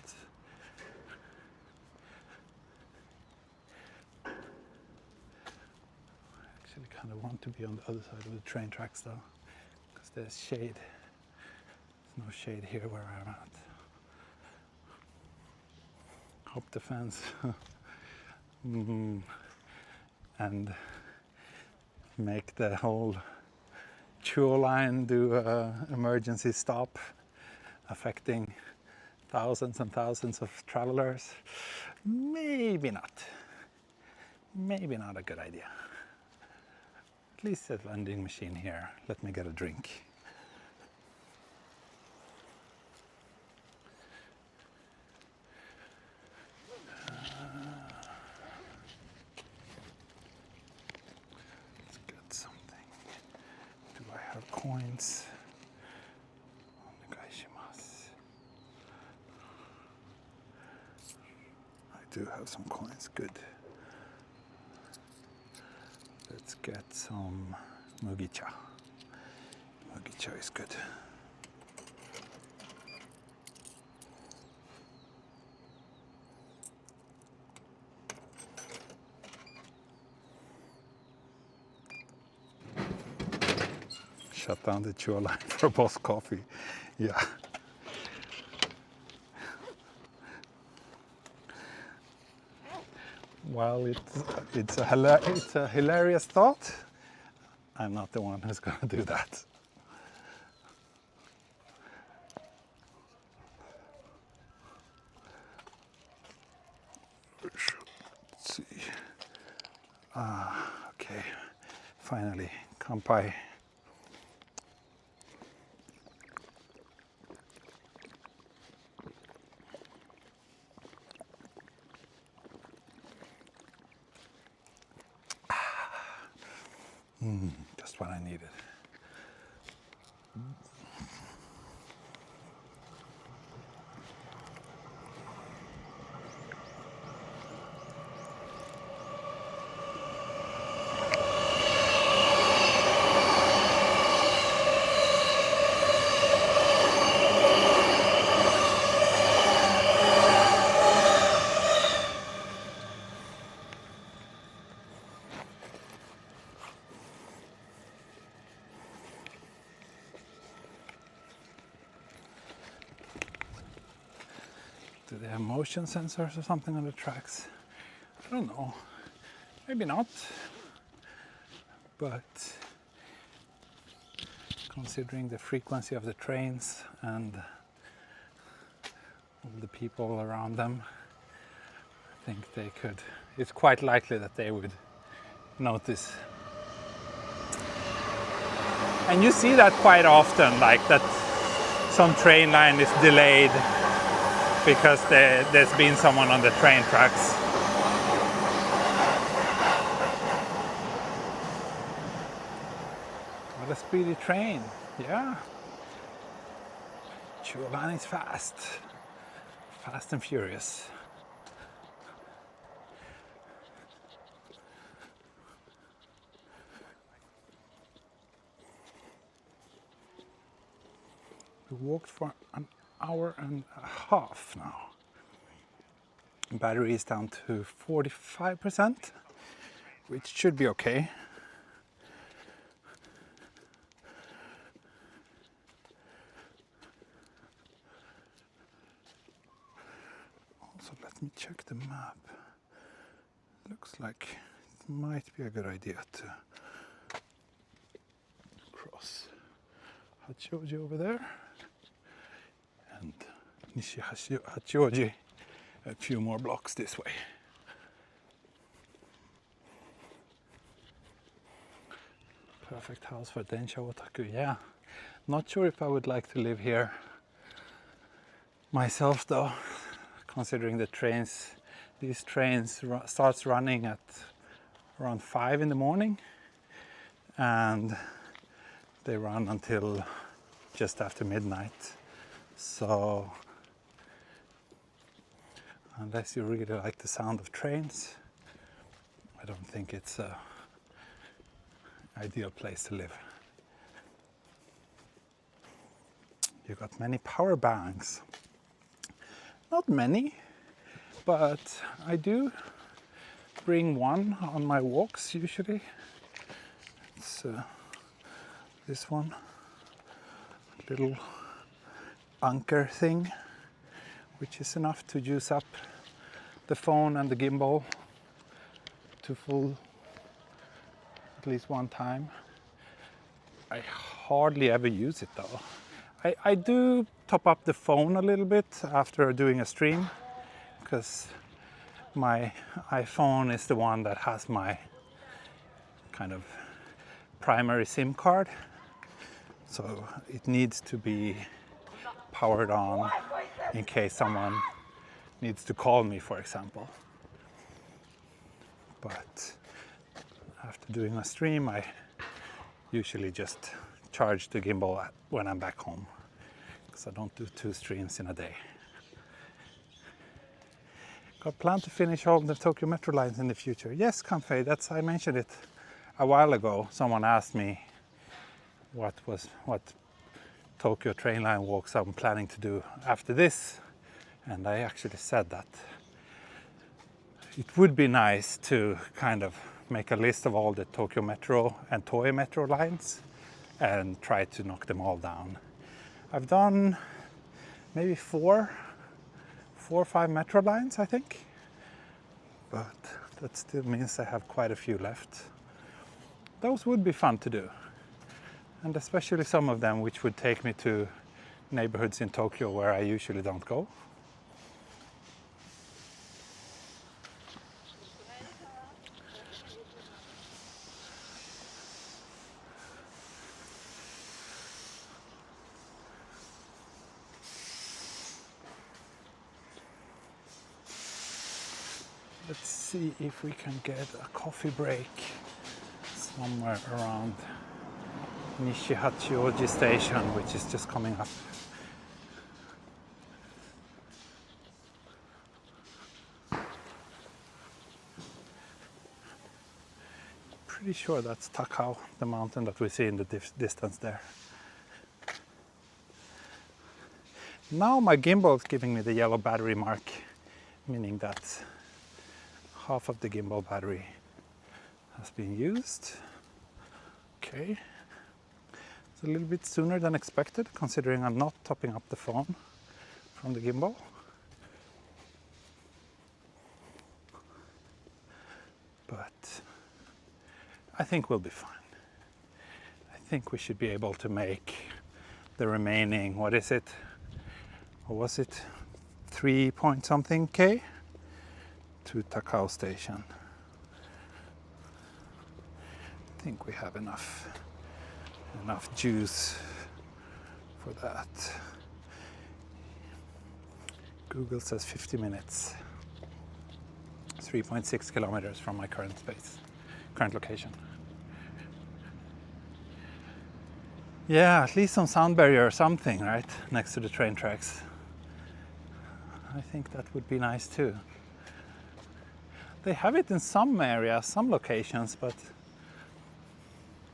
Actually kind of want to be on the other side of the train tracks though, because there's shade. There's no shade here where I'm at. Hop the fence and make the whole Chuo line do an emergency stop, affecting thousands and thousands of travelers. Maybe not. Maybe not a good idea. At least a vending machine here. Let me get a drink. Coins. I do have some coins, good. Let's get some mugicha. Mugicha is good. Shut down the Chuo line for Boss Coffee. Yeah. while it's a hilarious thought, I'm not the one who's going to do that. Let's see. Okay, finally, kampai. Just what I needed. Do they have motion sensors or something on the tracks? I don't know. Maybe not. But considering the frequency of the trains and all the people around them, I think they could. It's quite likely that they would notice. And you see that quite often, like that some train line is delayed because there's been someone on the train tracks. What a speedy train, yeah. Chuo line is fast and furious. We walked for an hour and a half now. Battery is down to 45%, which should be okay. Also, let me check the map. Looks like it might be a good idea to cross Hachioji over there and Nishi-Hachioji a few more blocks this way. Perfect house for Densha Otaku, yeah. Not sure if I would like to live here myself though, considering the trains. These trains starts running at around 5 in the morning and they run until just after midnight. So unless you really like the sound of trains, I don't think it's an ideal place to live. You got many power banks. Not many, but I do bring one on my walks usually. It's this one, little anchor thing, which is enough to use up the phone and the gimbal to full at least one time. I hardly ever use it though. I do top up the phone a little bit after doing a stream, because my iPhone is the one that has my kind of primary SIM card, so it needs to be powered on in case someone needs to call me, for example. But after doing a stream, I usually just charge the gimbal when I'm back home, because I don't do 2 streams in a day. Got plan to finish all the Tokyo Metro lines in the future. Yes, Kanfei, I mentioned it a while ago. Someone asked me what Tokyo train line walks I'm planning to do after this, and I actually said that it would be nice to kind of make a list of all the Tokyo Metro and Toei Metro lines and try to knock them all down. I've done maybe 4 or 5 metro lines, I think, but that still means I have quite a few left. Those would be fun to do, and especially some of them which would take me to neighborhoods in Tokyo where I usually don't go. Let's see if we can get a coffee break somewhere around Nishi-Hachioji station, which is just coming up. Pretty sure that's Takao, the mountain that we see in the distance there. Now my gimbal is giving me the yellow battery mark, meaning that half of the gimbal battery has been used. Okay. It's a little bit sooner than expected, considering I'm not topping up the phone from the gimbal. But I think we'll be fine. I think we should be able to make the remaining, what is it? Or was it 3 point something K to Takao station? I think we have enough juice for that. Google says 50 minutes. 3.6 kilometers from my current location. Yeah, at least some sound barrier or something, right? Next to the train tracks. I think that would be nice too. They have it in some areas, some locations, but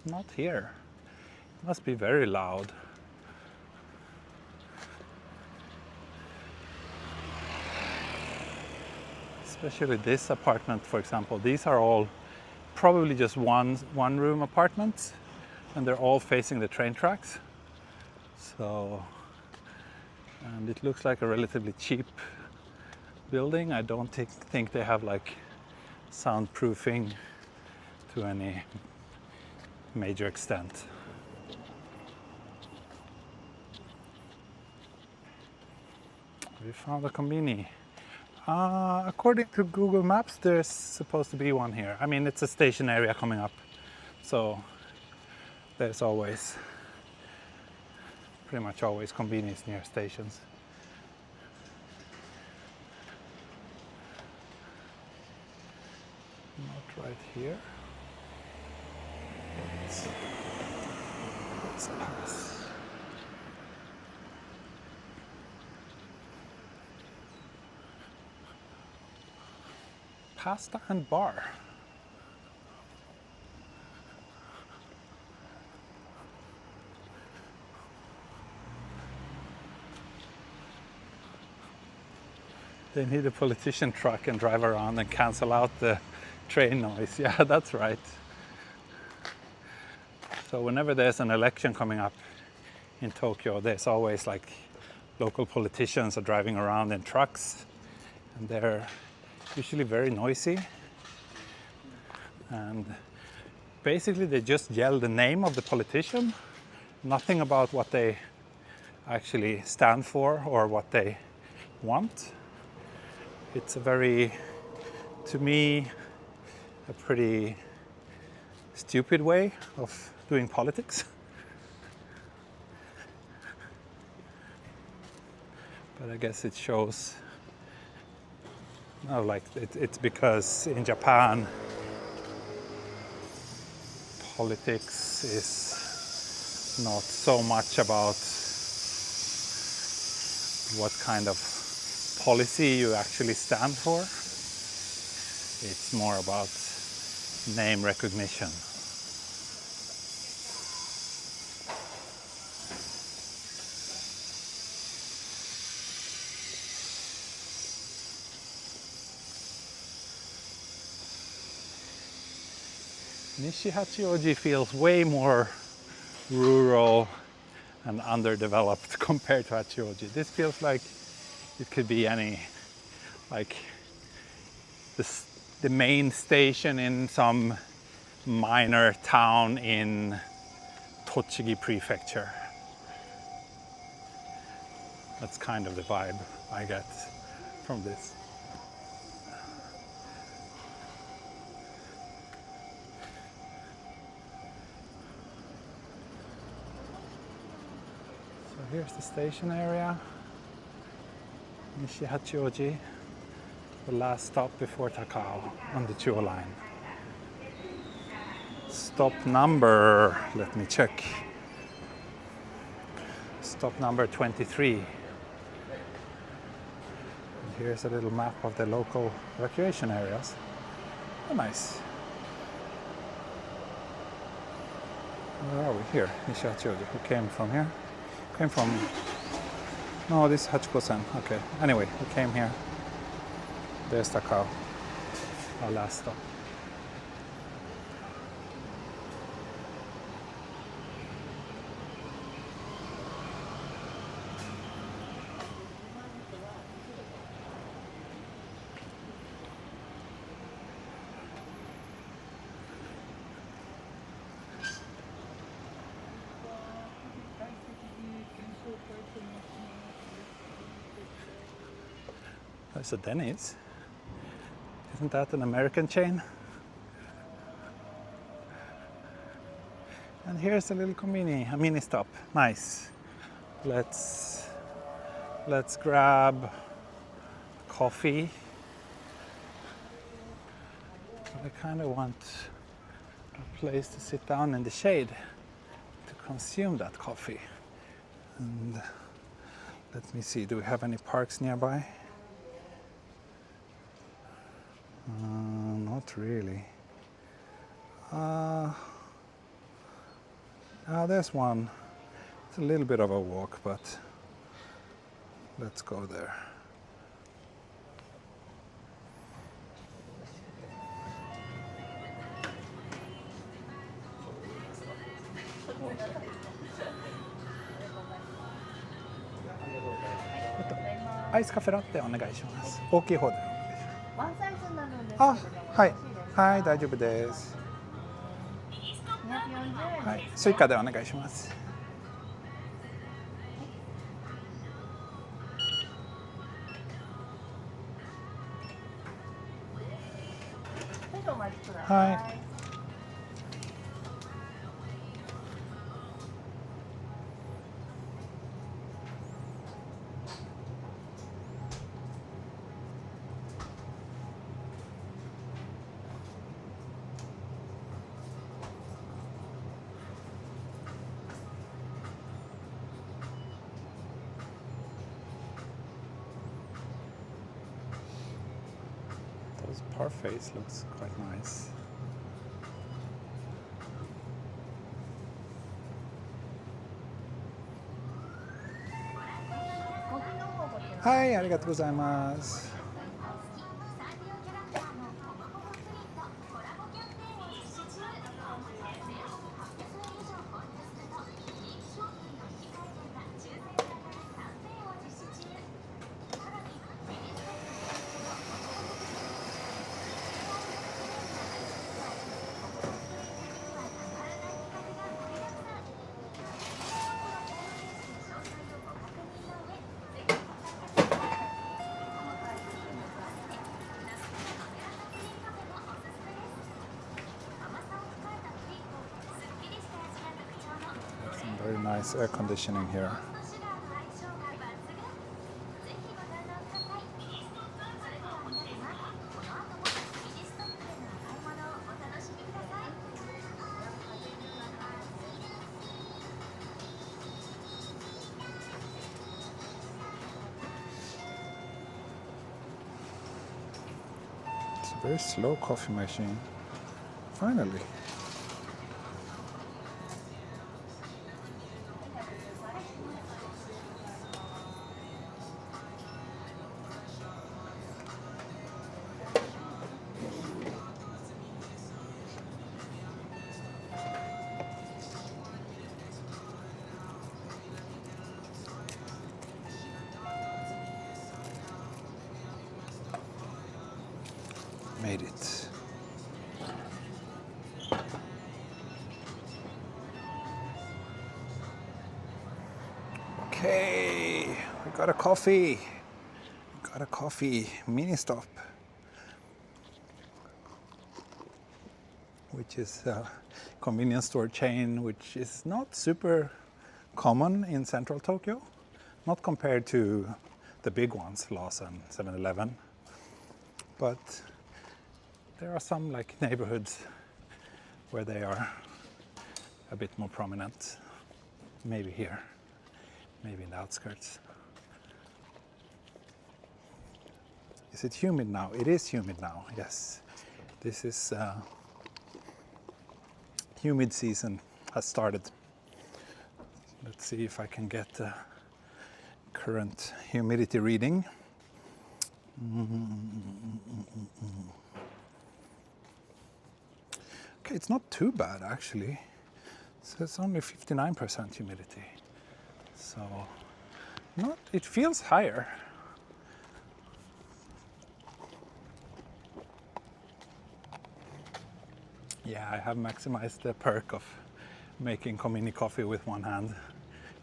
not here. It must be very loud. Especially this apartment, for example. These are all probably just one-room apartments, and they're all facing the train tracks. So, and it looks like a relatively cheap building. I don't think they have like soundproofing to any major extent. We found a konbini. According to Google Maps, there's supposed to be one here. I mean, it's a station area coming up, so there's pretty much always konbinis near stations. Not right here. Let's pass. Pasta and bar. They need a politician truck and drive around and cancel out the train noise. Yeah, that's right. So whenever there's an election coming up in Tokyo, there's always like local politicians are driving around in trucks, and they're usually very noisy. And basically they just yell the name of the politician, nothing about what they actually stand for or what they want. It's a very, to me, a pretty stupid way of doing politics. But I guess it shows, no, like it's because in Japan, politics is not so much about what kind of policy you actually stand for. It's more about name recognition. Nishi-Hachioji feels way more rural and underdeveloped compared to Hachioji. This feels like it could be any, like this the main station in some minor town in Tochigi Prefecture. That's kind of the vibe I get from this. So here's the station area, Nishi-Hachioji, the last stop before Takao on the Chuo line. Stop number, let me check. Stop number 23. Here's a little map of the local evacuation areas. Oh, nice. Where are we? Here, Nishi-Hachioji. We came from here. Came from... No, this is Hachiko-sen. Okay. Anyway, we came here. There's Takao, our last stop. There's a Denny's. Isn't that an American chain? And here's a little a mini stop. Nice. Let's grab coffee. I kind of want a place to sit down in the shade to consume that coffee. And let me see, do we have any parks nearby? Not really. There's one. It's a little bit of a walk, but let's go there.アイスカフェラテお願いします。大きい方で。ワンサイズなので。あ、はい。はい、大丈夫です。240円。はい、スイカでお願いします。はい。Those parfaits looks quite nice. Hi, ありがとうございます。Very nice air conditioning here. It's a very slow coffee machine. Finally. Made it. Okay, we got a coffee. Got a coffee mini stop, which is a convenience store chain which is not super common in central Tokyo, not compared to the big ones, Lawson, 7-Eleven, but there are some like neighborhoods where they are a bit more prominent. Maybe here, maybe in the outskirts. Is it humid now? It is humid now, yes. This is humid season has started. Let's see if I can get the current humidity reading. Okay, it's not too bad actually. So it's only 59% humidity. So it feels higher. Yeah, I have maximized the perk of making komini coffee with one hand,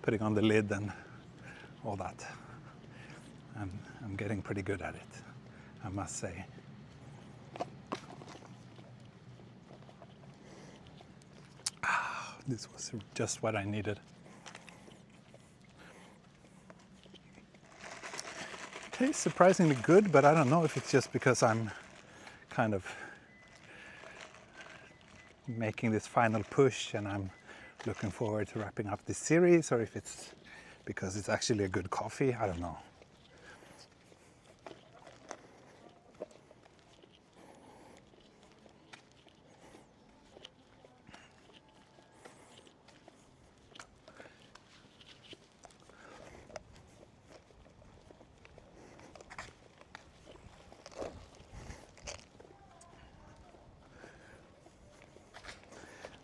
putting on the lid and all that. And I'm getting pretty good at it, I must say. This was just what I needed. Tastes surprisingly good, but I don't know if it's just because I'm kind of making this final push and I'm looking forward to wrapping up this series, or if it's because it's actually a good coffee. I don't know.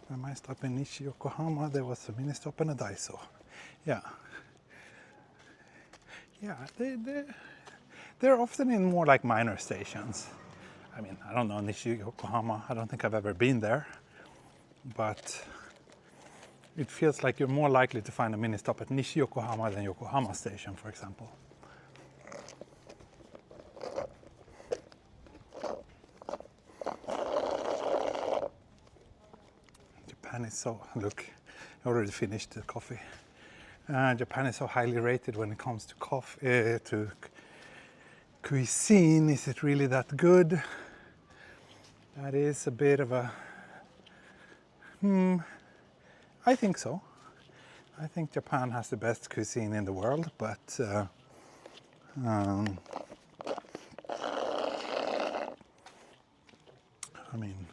When my stop in Nishi-Yokohama, there was a mini stop and a Daiso. Yeah. Yeah, they're often in more like minor stations. I mean, I don't know Nishi-Yokohama. I don't think I've ever been there. But it feels like you're more likely to find a mini stop at Nishi-Yokohama than Yokohama Station, for example. Japan is so, look, I already finished the coffee. Japan is so highly rated when it comes to coffee, to cuisine. Is it really that good? That is a bit of a, I think so. I think Japan has the best cuisine in the world, but I mean,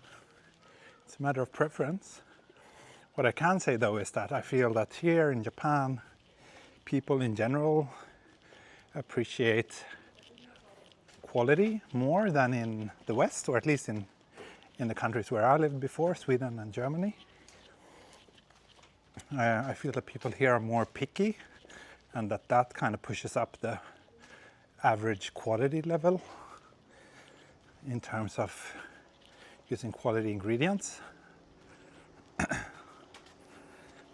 it's a matter of preference. What I can say though is that I feel that here in Japan, people in general appreciate quality more than in the West, or at least in the countries where I lived before, Sweden and Germany. I feel that people here are more picky, and that kind of pushes up the average quality level in terms of using quality ingredients.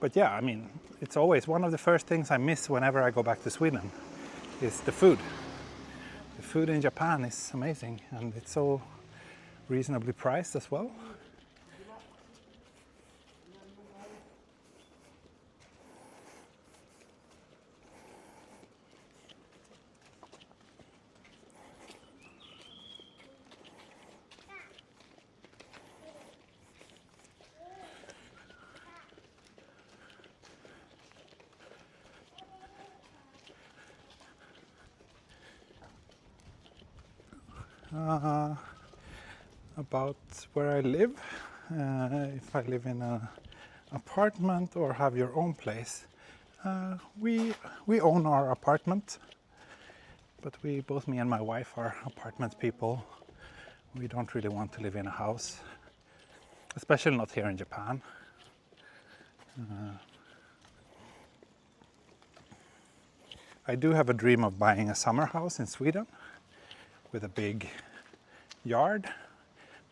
But yeah, I mean, it's always one of the first things I miss whenever I go back to Sweden is the food. The food in Japan is amazing, and it's so reasonably priced as well. About where I live, if I live in an apartment or have your own place. We own our apartment, but both me and my wife are apartment people. We don't really want to live in a house, especially not here in Japan. I do have a dream of buying a summer house in Sweden with a big yard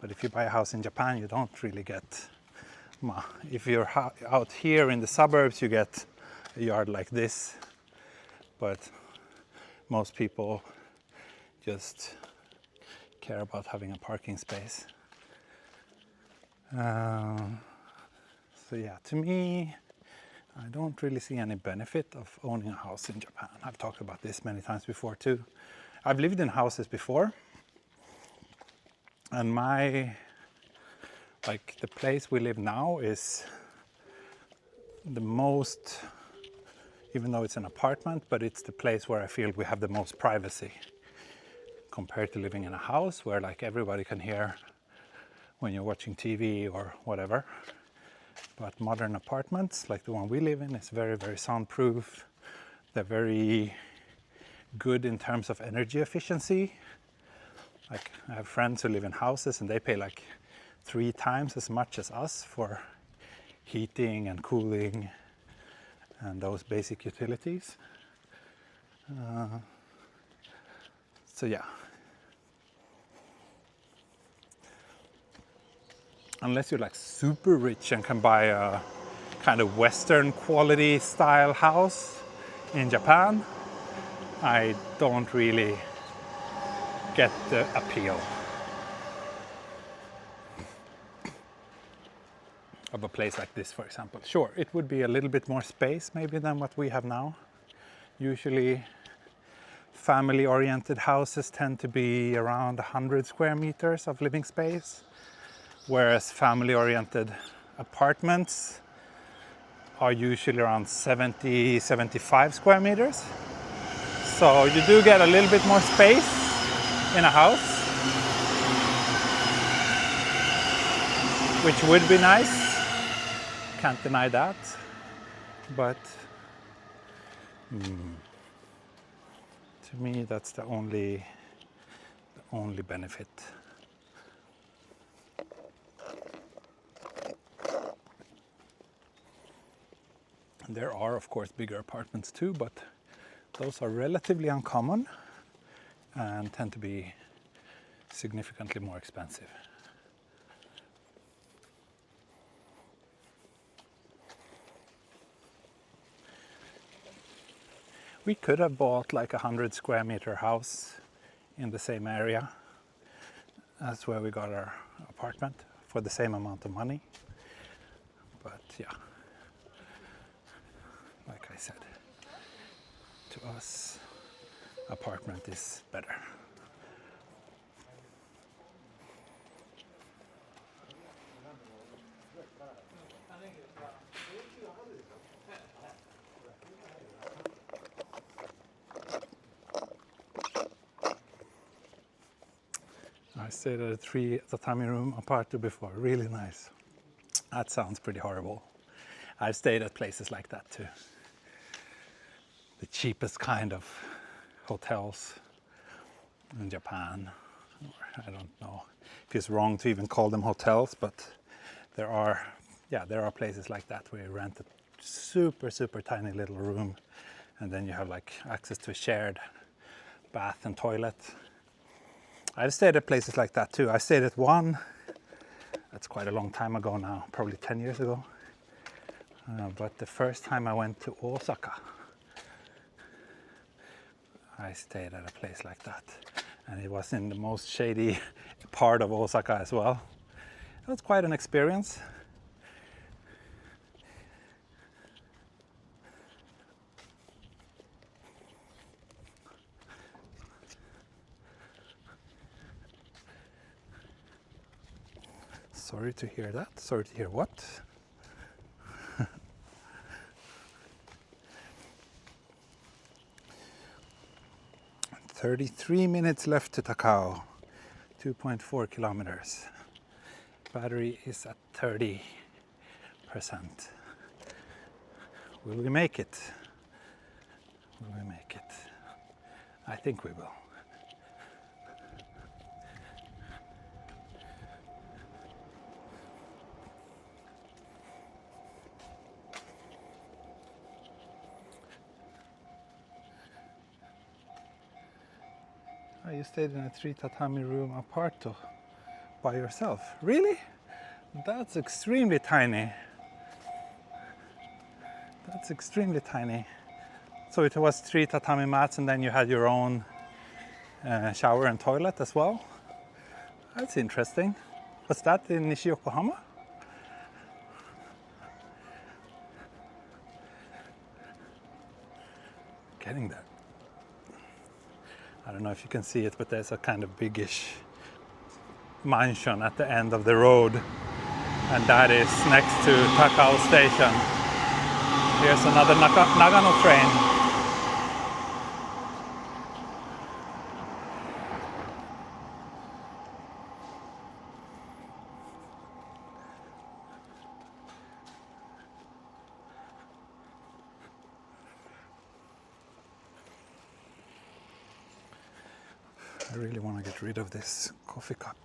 But if you buy a house in Japan, you don't really get. If you're out here in the suburbs, you get a yard like this. But most people just care about having a parking space. So yeah, to me, I don't really see any benefit of owning a house in Japan. I've talked about this many times before too. I've lived in houses before, and the place we live now is the most, even though it's an apartment, but it's the place where I feel we have the most privacy compared to living in a house where like everybody can hear when you're watching TV or whatever. But modern apartments, like the one we live in, is very, very soundproof. They're very good in terms of energy efficiency. Like I have friends who live in houses and they pay like 3 times as much as us for heating and cooling and those basic utilities. So yeah. Unless you're like super rich and can buy a kind of Western quality style house in Japan, I don't really get the appeal of a place like this, for example. Sure, it would be a little bit more space maybe than what we have now. Usually family-oriented houses tend to be around 100 square meters of living space, whereas family-oriented apartments are usually around 70, 75 square meters. So you do get a little bit more space in a house, which would be nice. Can't deny that. But to me, that's the only benefit. There are, of course, bigger apartments too, but those are relatively uncommon and tend to be significantly more expensive. We could have bought like 100 square meter house in the same area as where we got our apartment for the same amount of money. But yeah, like I said, to us, apartment is better. I stayed at a 3 tatami room apartment before, really nice. That sounds pretty horrible. I've stayed at places like that too. The cheapest kind of hotels in Japan. I don't know if it's wrong to even call them hotels, but there are places like that where you rent a super, super tiny little room and then you have like access to a shared bath and toilet. I've stayed at places like that too. I stayed at one, that's quite a long time ago now, probably 10 years ago. But the first time I went to Osaka, I stayed at a place like that. And it was in the most shady part of Osaka as well. It was quite an experience. Sorry to hear that. Sorry to hear what? 33 minutes left to Takao, 2.4 kilometers. Battery is at 30%. Will we make it? Will we make it? I think we will. You stayed in a 3 tatami room apartment. by yourself. Really? That's extremely tiny. That's extremely tiny. So it was 3 tatami mats and then you had your own shower and toilet as well. That's interesting. Was that in Nishi-Yokohama? Getting there. I don't know if you can see it, but there's a kind of biggish mansion at the end of the road, and that is next to Takao station. Here's another Nagano train. I really want to get rid of this coffee cup.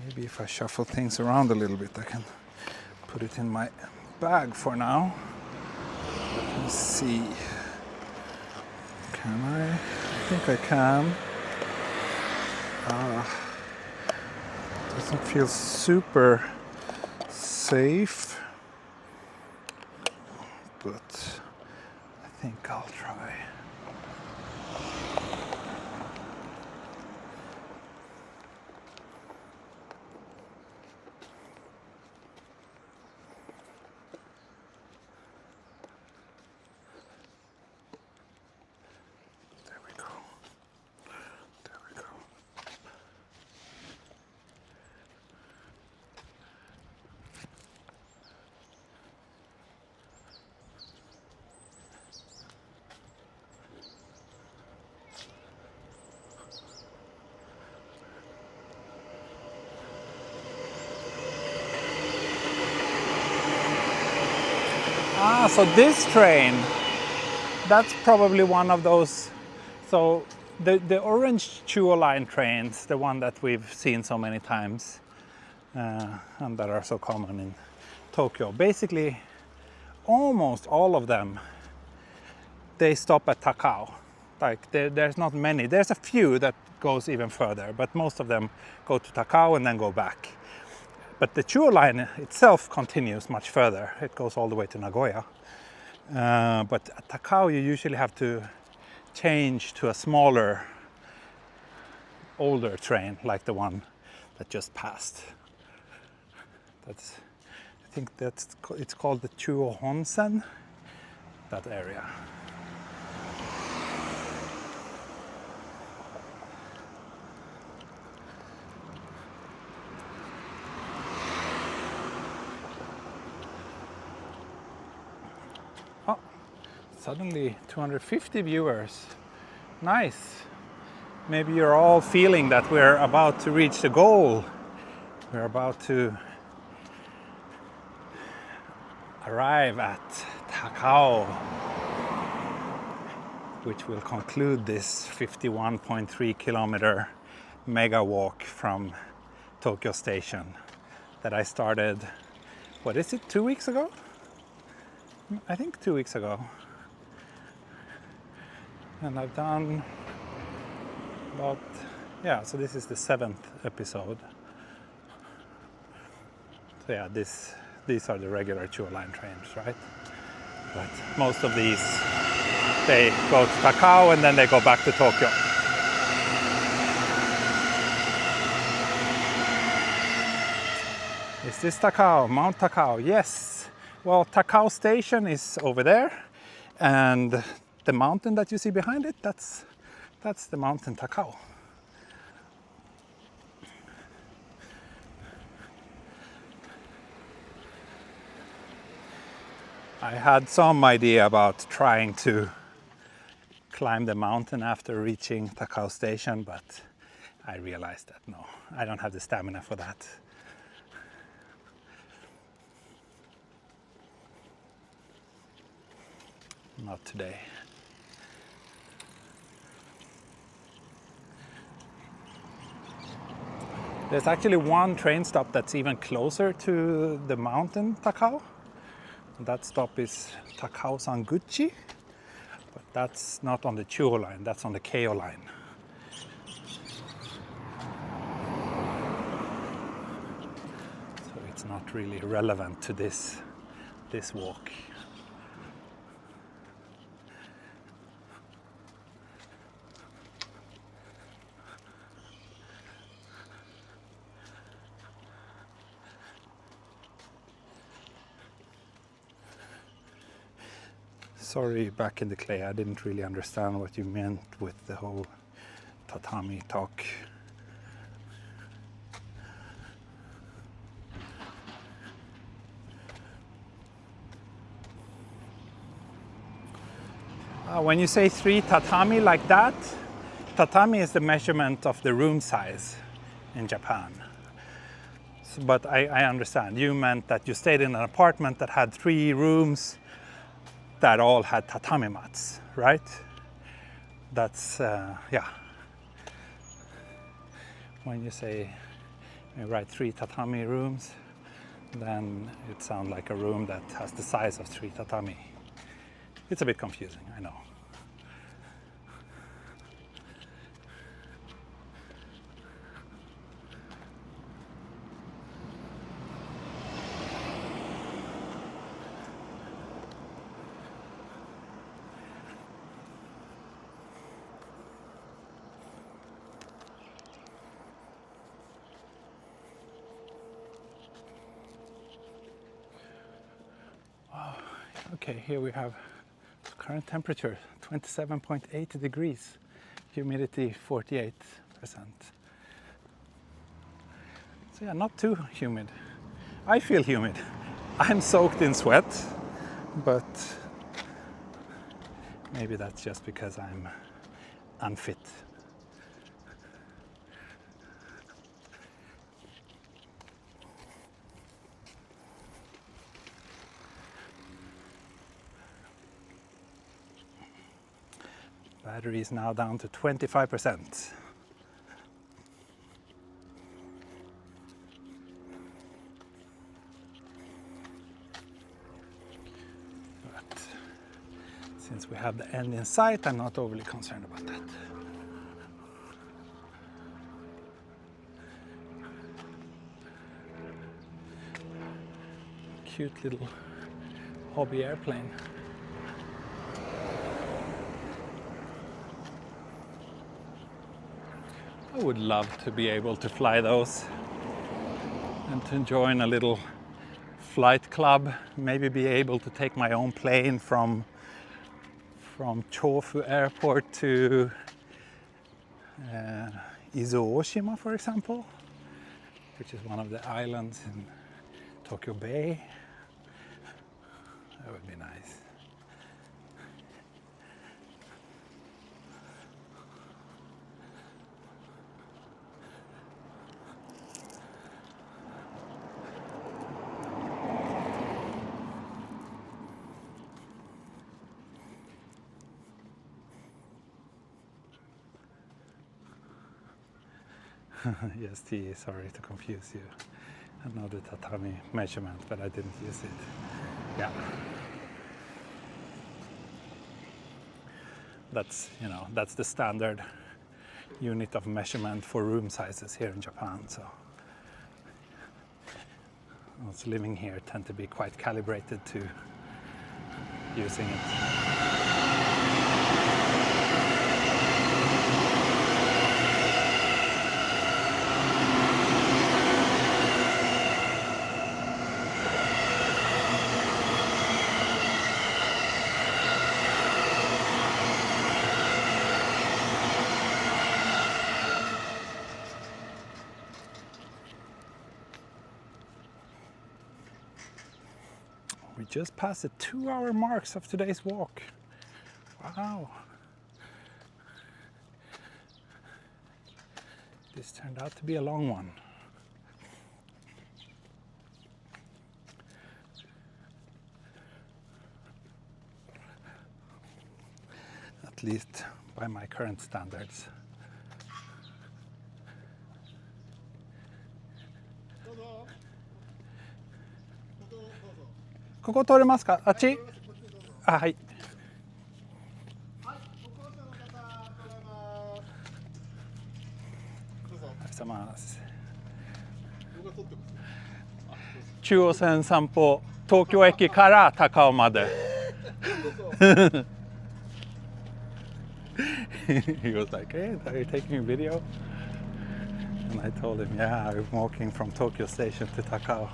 Maybe if I shuffle things around a little bit, I can put it in my bag for now. Let me see. Can I? I think I can. Doesn't feel super safe, but I think I'll try. So this train, that's probably one of those. So the orange Chuo line trains, the one that we've seen so many times and that are so common in Tokyo, basically almost all of them, they stop at Takao. Like there's not many. There's a few that goes even further, but most of them go to Takao and then go back. But the Chuo line itself continues much further. It goes all the way to Nagoya. But at Takao you usually have to change to a smaller, older train like the one that just passed. I think it's called the Chuo Honsen, that area. Suddenly 250 viewers. Nice. Maybe you're all feeling that we're about to reach the goal. We're about to arrive at Takao, which will conclude this 51.3 kilometer Megawalk from Tokyo Station that I started, what is it, 2 weeks ago? I think 2 weeks ago. And I've done about, so this is the 7th episode. So yeah, these are the regular Chuo line trains, right? But most of these, they go to Takao and then they go back to Tokyo. Is this Takao? Mount Takao? Yes. Well, Takao Station is over there, and the mountain that you see behind it, that's the mountain Takao. I had some idea about trying to climb the mountain after reaching Takao Station, but I realized that no, I don't have the stamina for that. Not today. There's actually one train stop that's even closer to the mountain Takao. That stop is Takao Sanguchi, but that's not on the Chuo line, that's on the Keio line. not really relevant to this walk. Sorry, back in the clay, I didn't really understand what you meant with the whole tatami talk. When you say 3 tatami like that, tatami is the measurement of the room size in Japan. So, but I understand. You meant that you stayed in an apartment that had 3 rooms that all had tatami mats, right? That's, yeah. When you say, you write 3 tatami rooms, then it sounds like a room that has the size of 3 tatami. It's a bit confusing, I know. Okay, here we have current temperature 27.8 degrees, humidity 48%. So yeah, not too humid. I feel humid. I'm soaked in sweat, but maybe that's just because I'm unfit. Battery is now down to 25%. But since we have the end in sight, I'm not overly concerned about that. Cute little hobby airplane. I would love to be able to fly those and to join a little flight club, maybe be able to take my own plane from Chuo airport to Izuoshima, for example, which is one of the islands in Tokyo Bay. That would be nice. Yes, T, sorry to confuse you. I know the tatami measurement, but I didn't use it. Yeah. That's, you know, that's the standard unit of measurement for room sizes here in Japan. So those living here tend to be quite calibrated to using it. We just passed the 2-hour marks of today's walk. Wow. This turned out to be a long one. At least by my current standards. ここ通れますか？あっち？あ、はい。ありがとうございます。中央線散歩、東京駅から高尾まで。He was like, hey, are you taking a video? And I told him, yeah, I'm walking from Tokyo Station to Takao.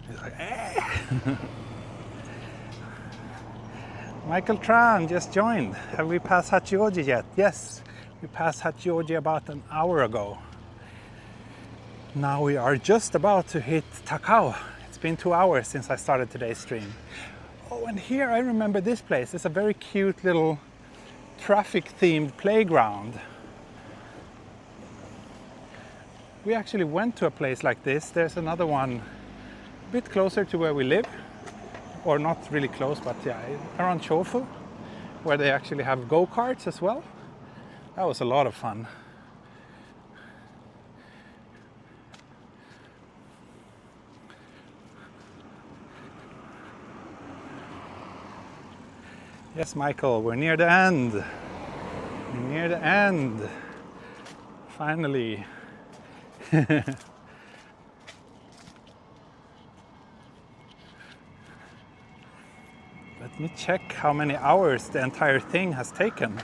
He's like, hey! Michael Tran just joined. Have we passed Hachioji yet? Yes, we passed Hachioji about an hour ago. Now we are just about to hit Takao. It's been 2 hours since I started today's stream. Oh, and here I remember this place. It's a very cute little traffic-themed playground. We actually went to a place like this. There's another one a bit closer to where we live. Or not really close, but yeah, around Chuo, where they actually have go-karts as well. That was a lot of fun. Yes, Michael, we're near the end. We're near the end. Finally. Let me check how many hours the entire thing has taken.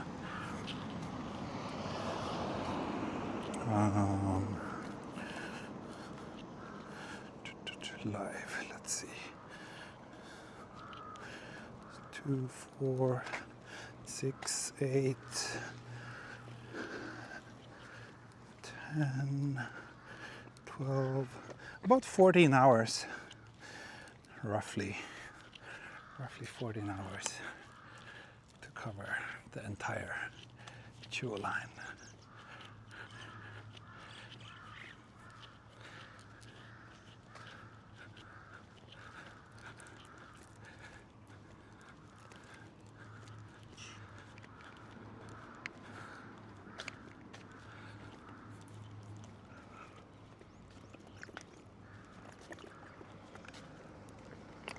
Live, let's see. 2, 4, 6, 8, 10, 12, about 14 hours, roughly 14 hours to cover the entire Chuo line.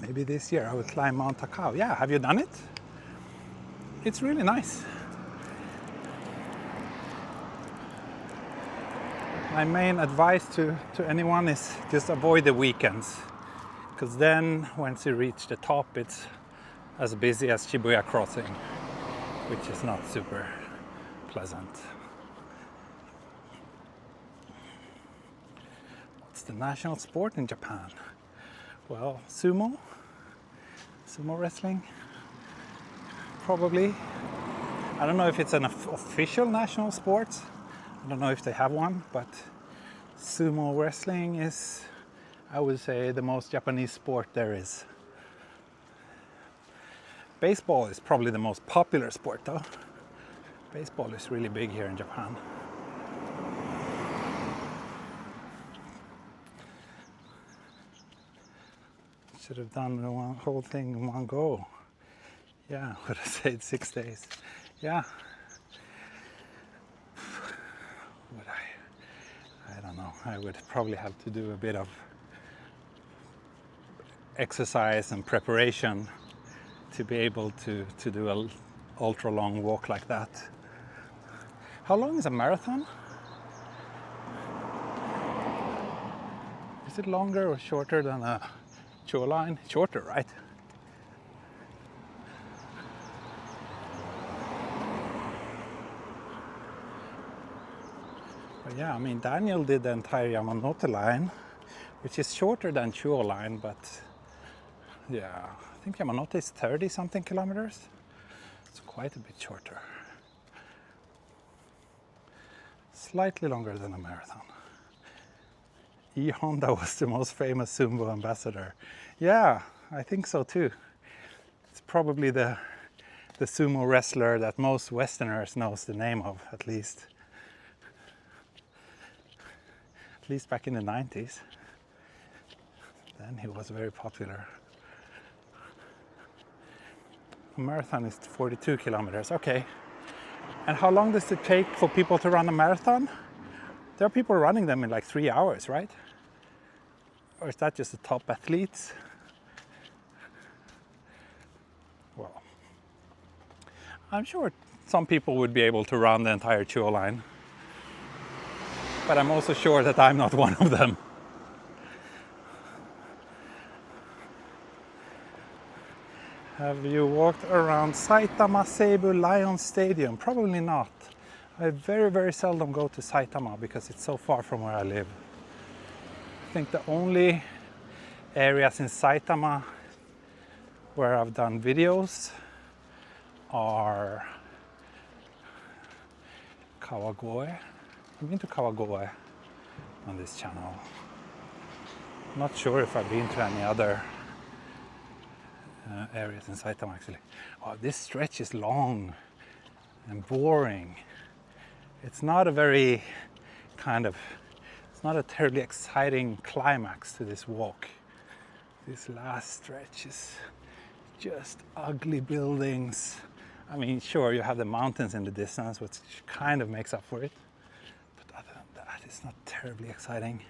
Maybe this year I will climb Mount Takao. Yeah, have you done it? It's really nice. My main advice to anyone is just avoid the weekends, because then once you reach the top it's as busy as Shibuya Crossing, which is not super pleasant. What's the national sport in Japan? Well, sumo wrestling, probably. I don't know if it's an official national sport. I don't know if they have one, but sumo wrestling is, I would say, the most Japanese sport there is. Baseball is probably the most popular sport though. Baseball is really big here in Japan. Should have done the whole thing in one go. Yeah, would have stayed 6 days. Yeah. Would I don't know. I would probably have to do a bit of exercise and preparation to be able to do an ultra long walk like that. How long is a marathon? Is it longer or shorter than a Chuo line? Shorter, right? But yeah, I mean, Daniel did the entire Yamanote line, which is shorter than Chuo line, but yeah, I think Yamanote is 30 something kilometers. It's quite a bit shorter. Slightly longer than a marathon. E. Honda was the most famous sumo ambassador. Yeah, I think so too. It's probably the sumo wrestler that most Westerners knows the name of, at least. At least back in the 90s. Then he was very popular. A marathon is 42 kilometers, okay. And how long does it take for people to run a marathon? There are people running them in like 3 hours, right? Or is that just the top athletes? Well, I'm sure some people would be able to run the entire Chuo line. But I'm also sure that I'm not one of them. Have you walked around Saitama Seibu Lion Stadium? Probably not. I very, very seldom go to Saitama because it's so far from where I live. I think the only areas in Saitama where I've done videos are Kawagoe. I've been to Kawagoe on this channel. Not sure if I've been to any other areas in Saitama actually. Oh, this stretch is long and boring. It's not a very it's not a terribly exciting climax to this walk. This last stretch is just ugly buildings. I mean, sure, you have the mountains in the distance, which kind of makes up for it. But other than that, it's not terribly exciting.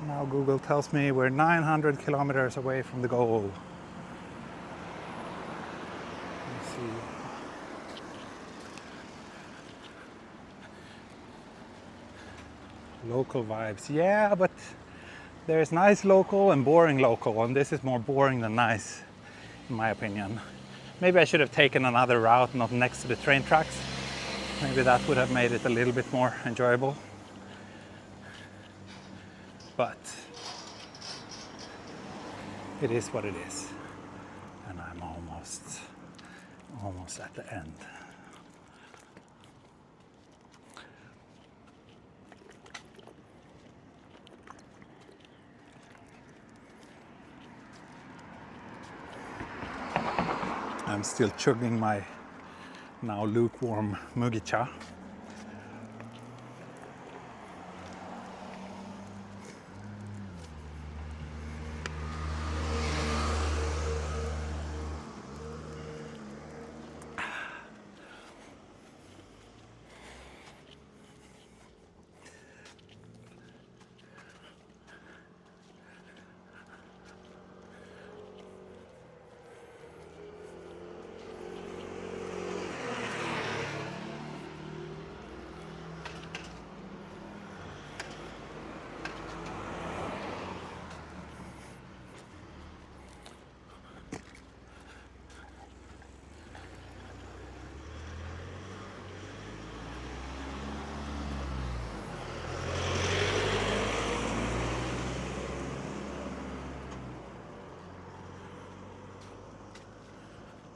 Now Google tells me we're 900 kilometers away from the goal. Let's see. Local vibes. Yeah, but there's nice local and boring local, and this is more boring than nice, in my opinion. Maybe I should have taken another route, not next to the train tracks. Maybe that would have made it a little bit more enjoyable. But it is what it is, and I'm almost at the end. I'm still chugging my now lukewarm mugicha.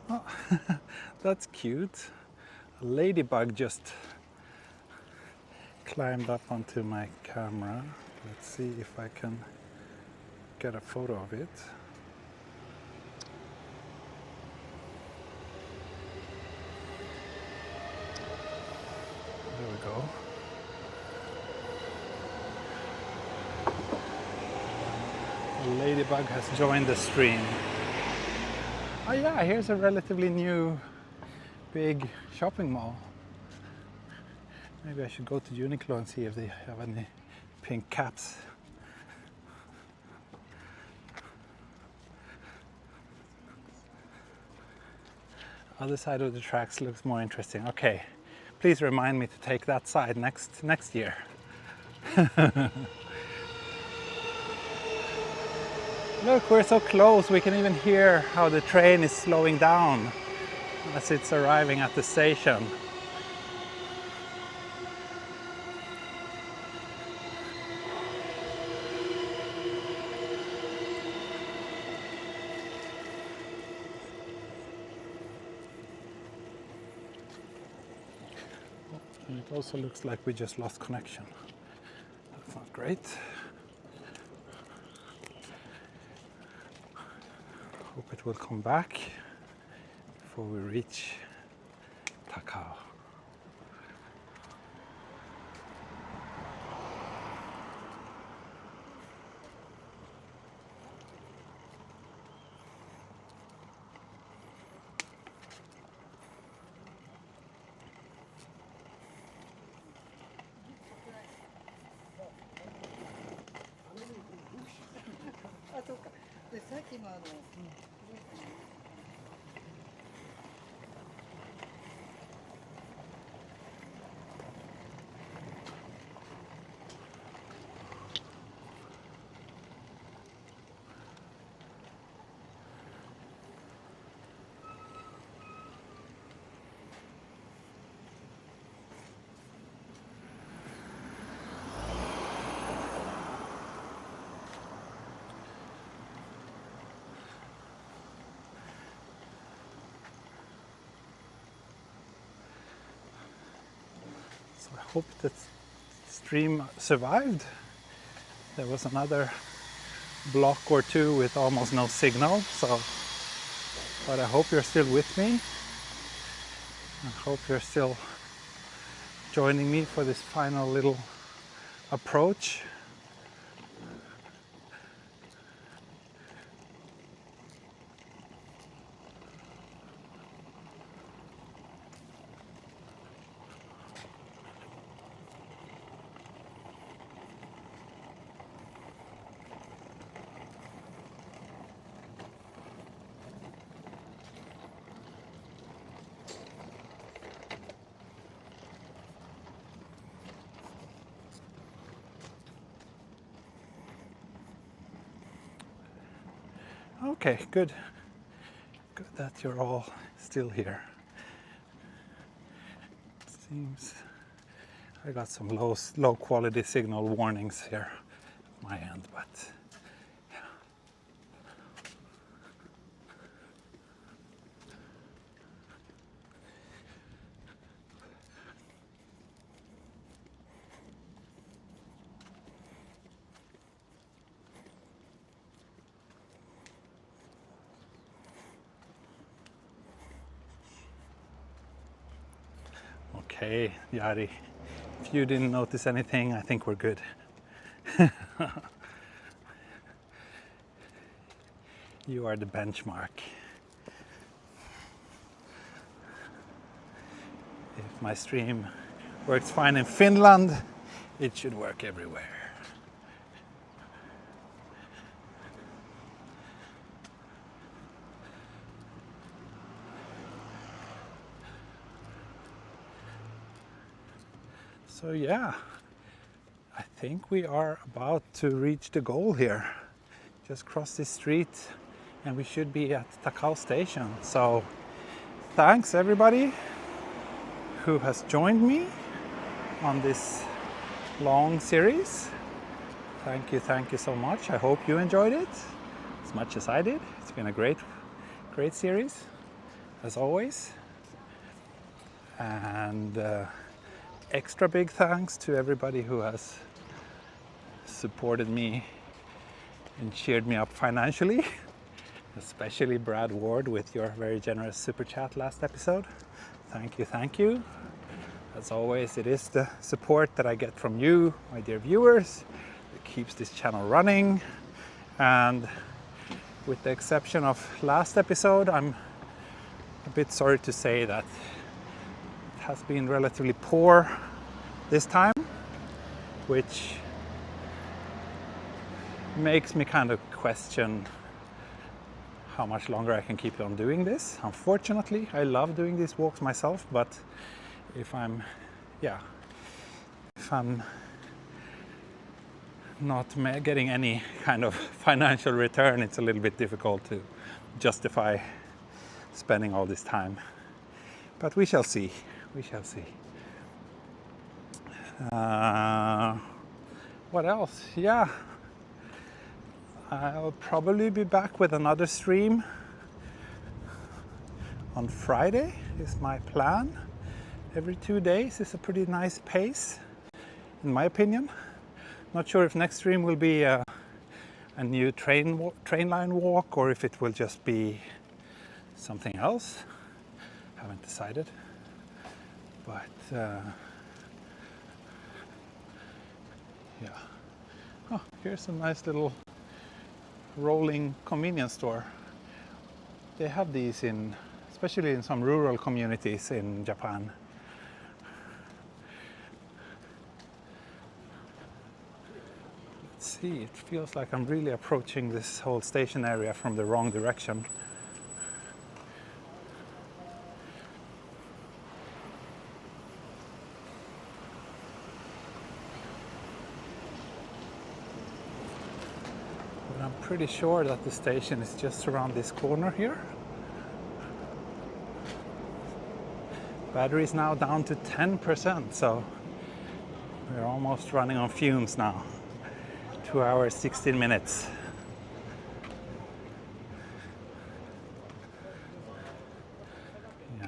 Oh, that's cute. A ladybug just climbed up onto my camera. Let's see if I can get a photo of it. There we go. The ladybug has joined the stream. Oh yeah, here's a relatively new big shopping mall. Maybe I should go to Uniqlo and see if they have any pink caps. Other side of the tracks looks more interesting. Okay, please remind me to take that side next year. Look, we're so close, we can even hear how the train is slowing down as it's arriving at the station. And it also looks like we just lost connection. That's not great. Hope it will come back before we reach Takao. So I hope that stream survived. There was another block or two with almost no signal, so but I hope you're still with me. I hope you're still joining me for this final little approach. Okay, good. Good that you're all still here. Seems I got some low quality signal warnings here on my end, but yeah. Okay, Yari, if you didn't notice anything, I think we're good. You are the benchmark. If my stream works fine in Finland, it should work everywhere. So yeah, I think we are about to reach the goal here. Just cross this street and we should be at Takao station. So thanks everybody who has joined me on this long series. Thank you so much. I hope you enjoyed it as much as I did. It's been a great series, as always. And extra big thanks to everybody who has supported me and cheered me up financially, especially Brad Ward with your very generous super chat last episode. Thank you. As always, it is the support that I get from you, my dear viewers, that keeps this channel running. And with the exception of last episode, I'm a bit sorry to say that it has been relatively poor this time, which makes me kind of question how much longer I can keep on doing this. Unfortunately, I love doing these walks myself, but if I'm not getting any kind of financial return, it's a little bit difficult to justify spending all this time. But we shall see. What else? Yeah, I'll probably be back with another stream on Friday is my plan. Every 2 days is a pretty nice pace, in my opinion. Not sure if next stream will be a new train line walk or if it will just be something else. Haven't decided. But yeah. Oh, here's a nice little rolling convenience store. They have these especially in some rural communities in Japan. Let's see, it feels like I'm really approaching this whole station area from the wrong direction. But I'm pretty sure that the station is just around this corner here. Battery is now down to 10%, so we're almost running on fumes now. 2 hours, 16 minutes. Yeah,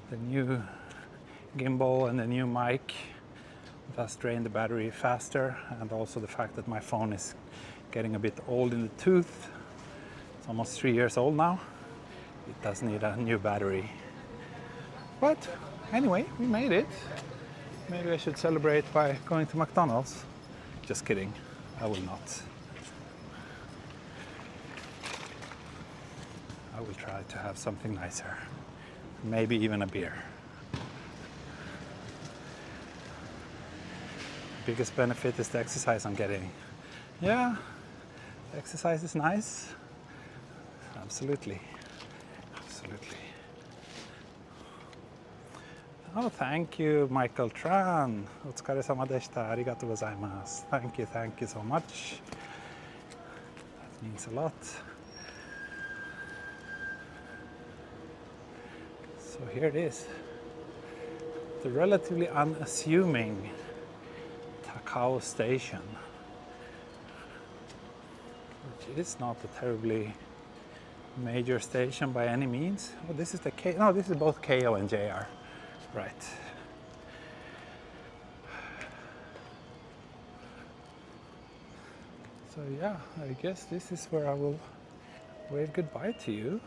the new gimbal and the new mic does drain the battery faster, and also the fact that my phone is getting a bit old in the tooth. It's almost 3 years old now. It does need a new battery. But anyway, we made it. Maybe I should celebrate by going to McDonald's. Just kidding, I will not. I will try to have something nicer. Maybe even a beer. The biggest benefit is the exercise I'm getting. Yeah, the exercise is nice. Absolutely. Absolutely. Oh, thank you, Michael Tran. Otsukaresama deshita. Arigatou gozaimasu. Thank you so much. That means a lot. So here it is. The relatively unassuming Takao station. Which is not a terribly major station by any means. Oh, this is the no, this is both KO and JR. Right. So yeah, I guess this is where I will wave goodbye to you.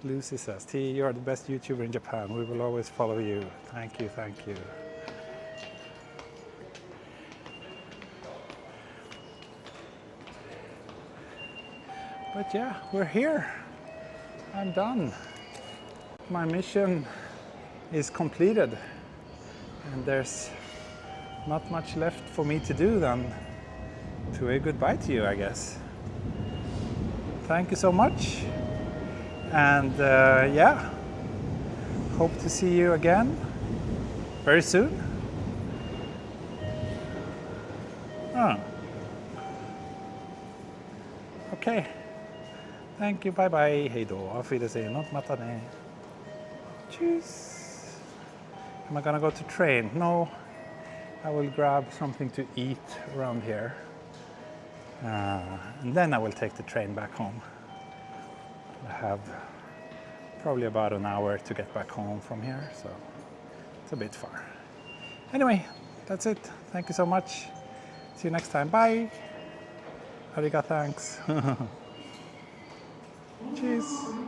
Lucy says, T, you are the best YouTuber in Japan. We will always follow you. Thank you, thank you. But yeah, we're here. I'm done. My mission is completed, and there's not much left for me to do than to wave goodbye to you, I guess. Thank you so much, and yeah, hope to see you again very soon. Okay, thank you, bye bye, hej då, auf Wiedersehen, mata ne. Cheers. Am I gonna go to train? No, I will grab something to eat around here. And then I will take the train back home. I have probably about an hour to get back home from here, so it's a bit far. Anyway, that's it. Thank you so much. See you next time. Bye. Ariga, thanks. Cheers.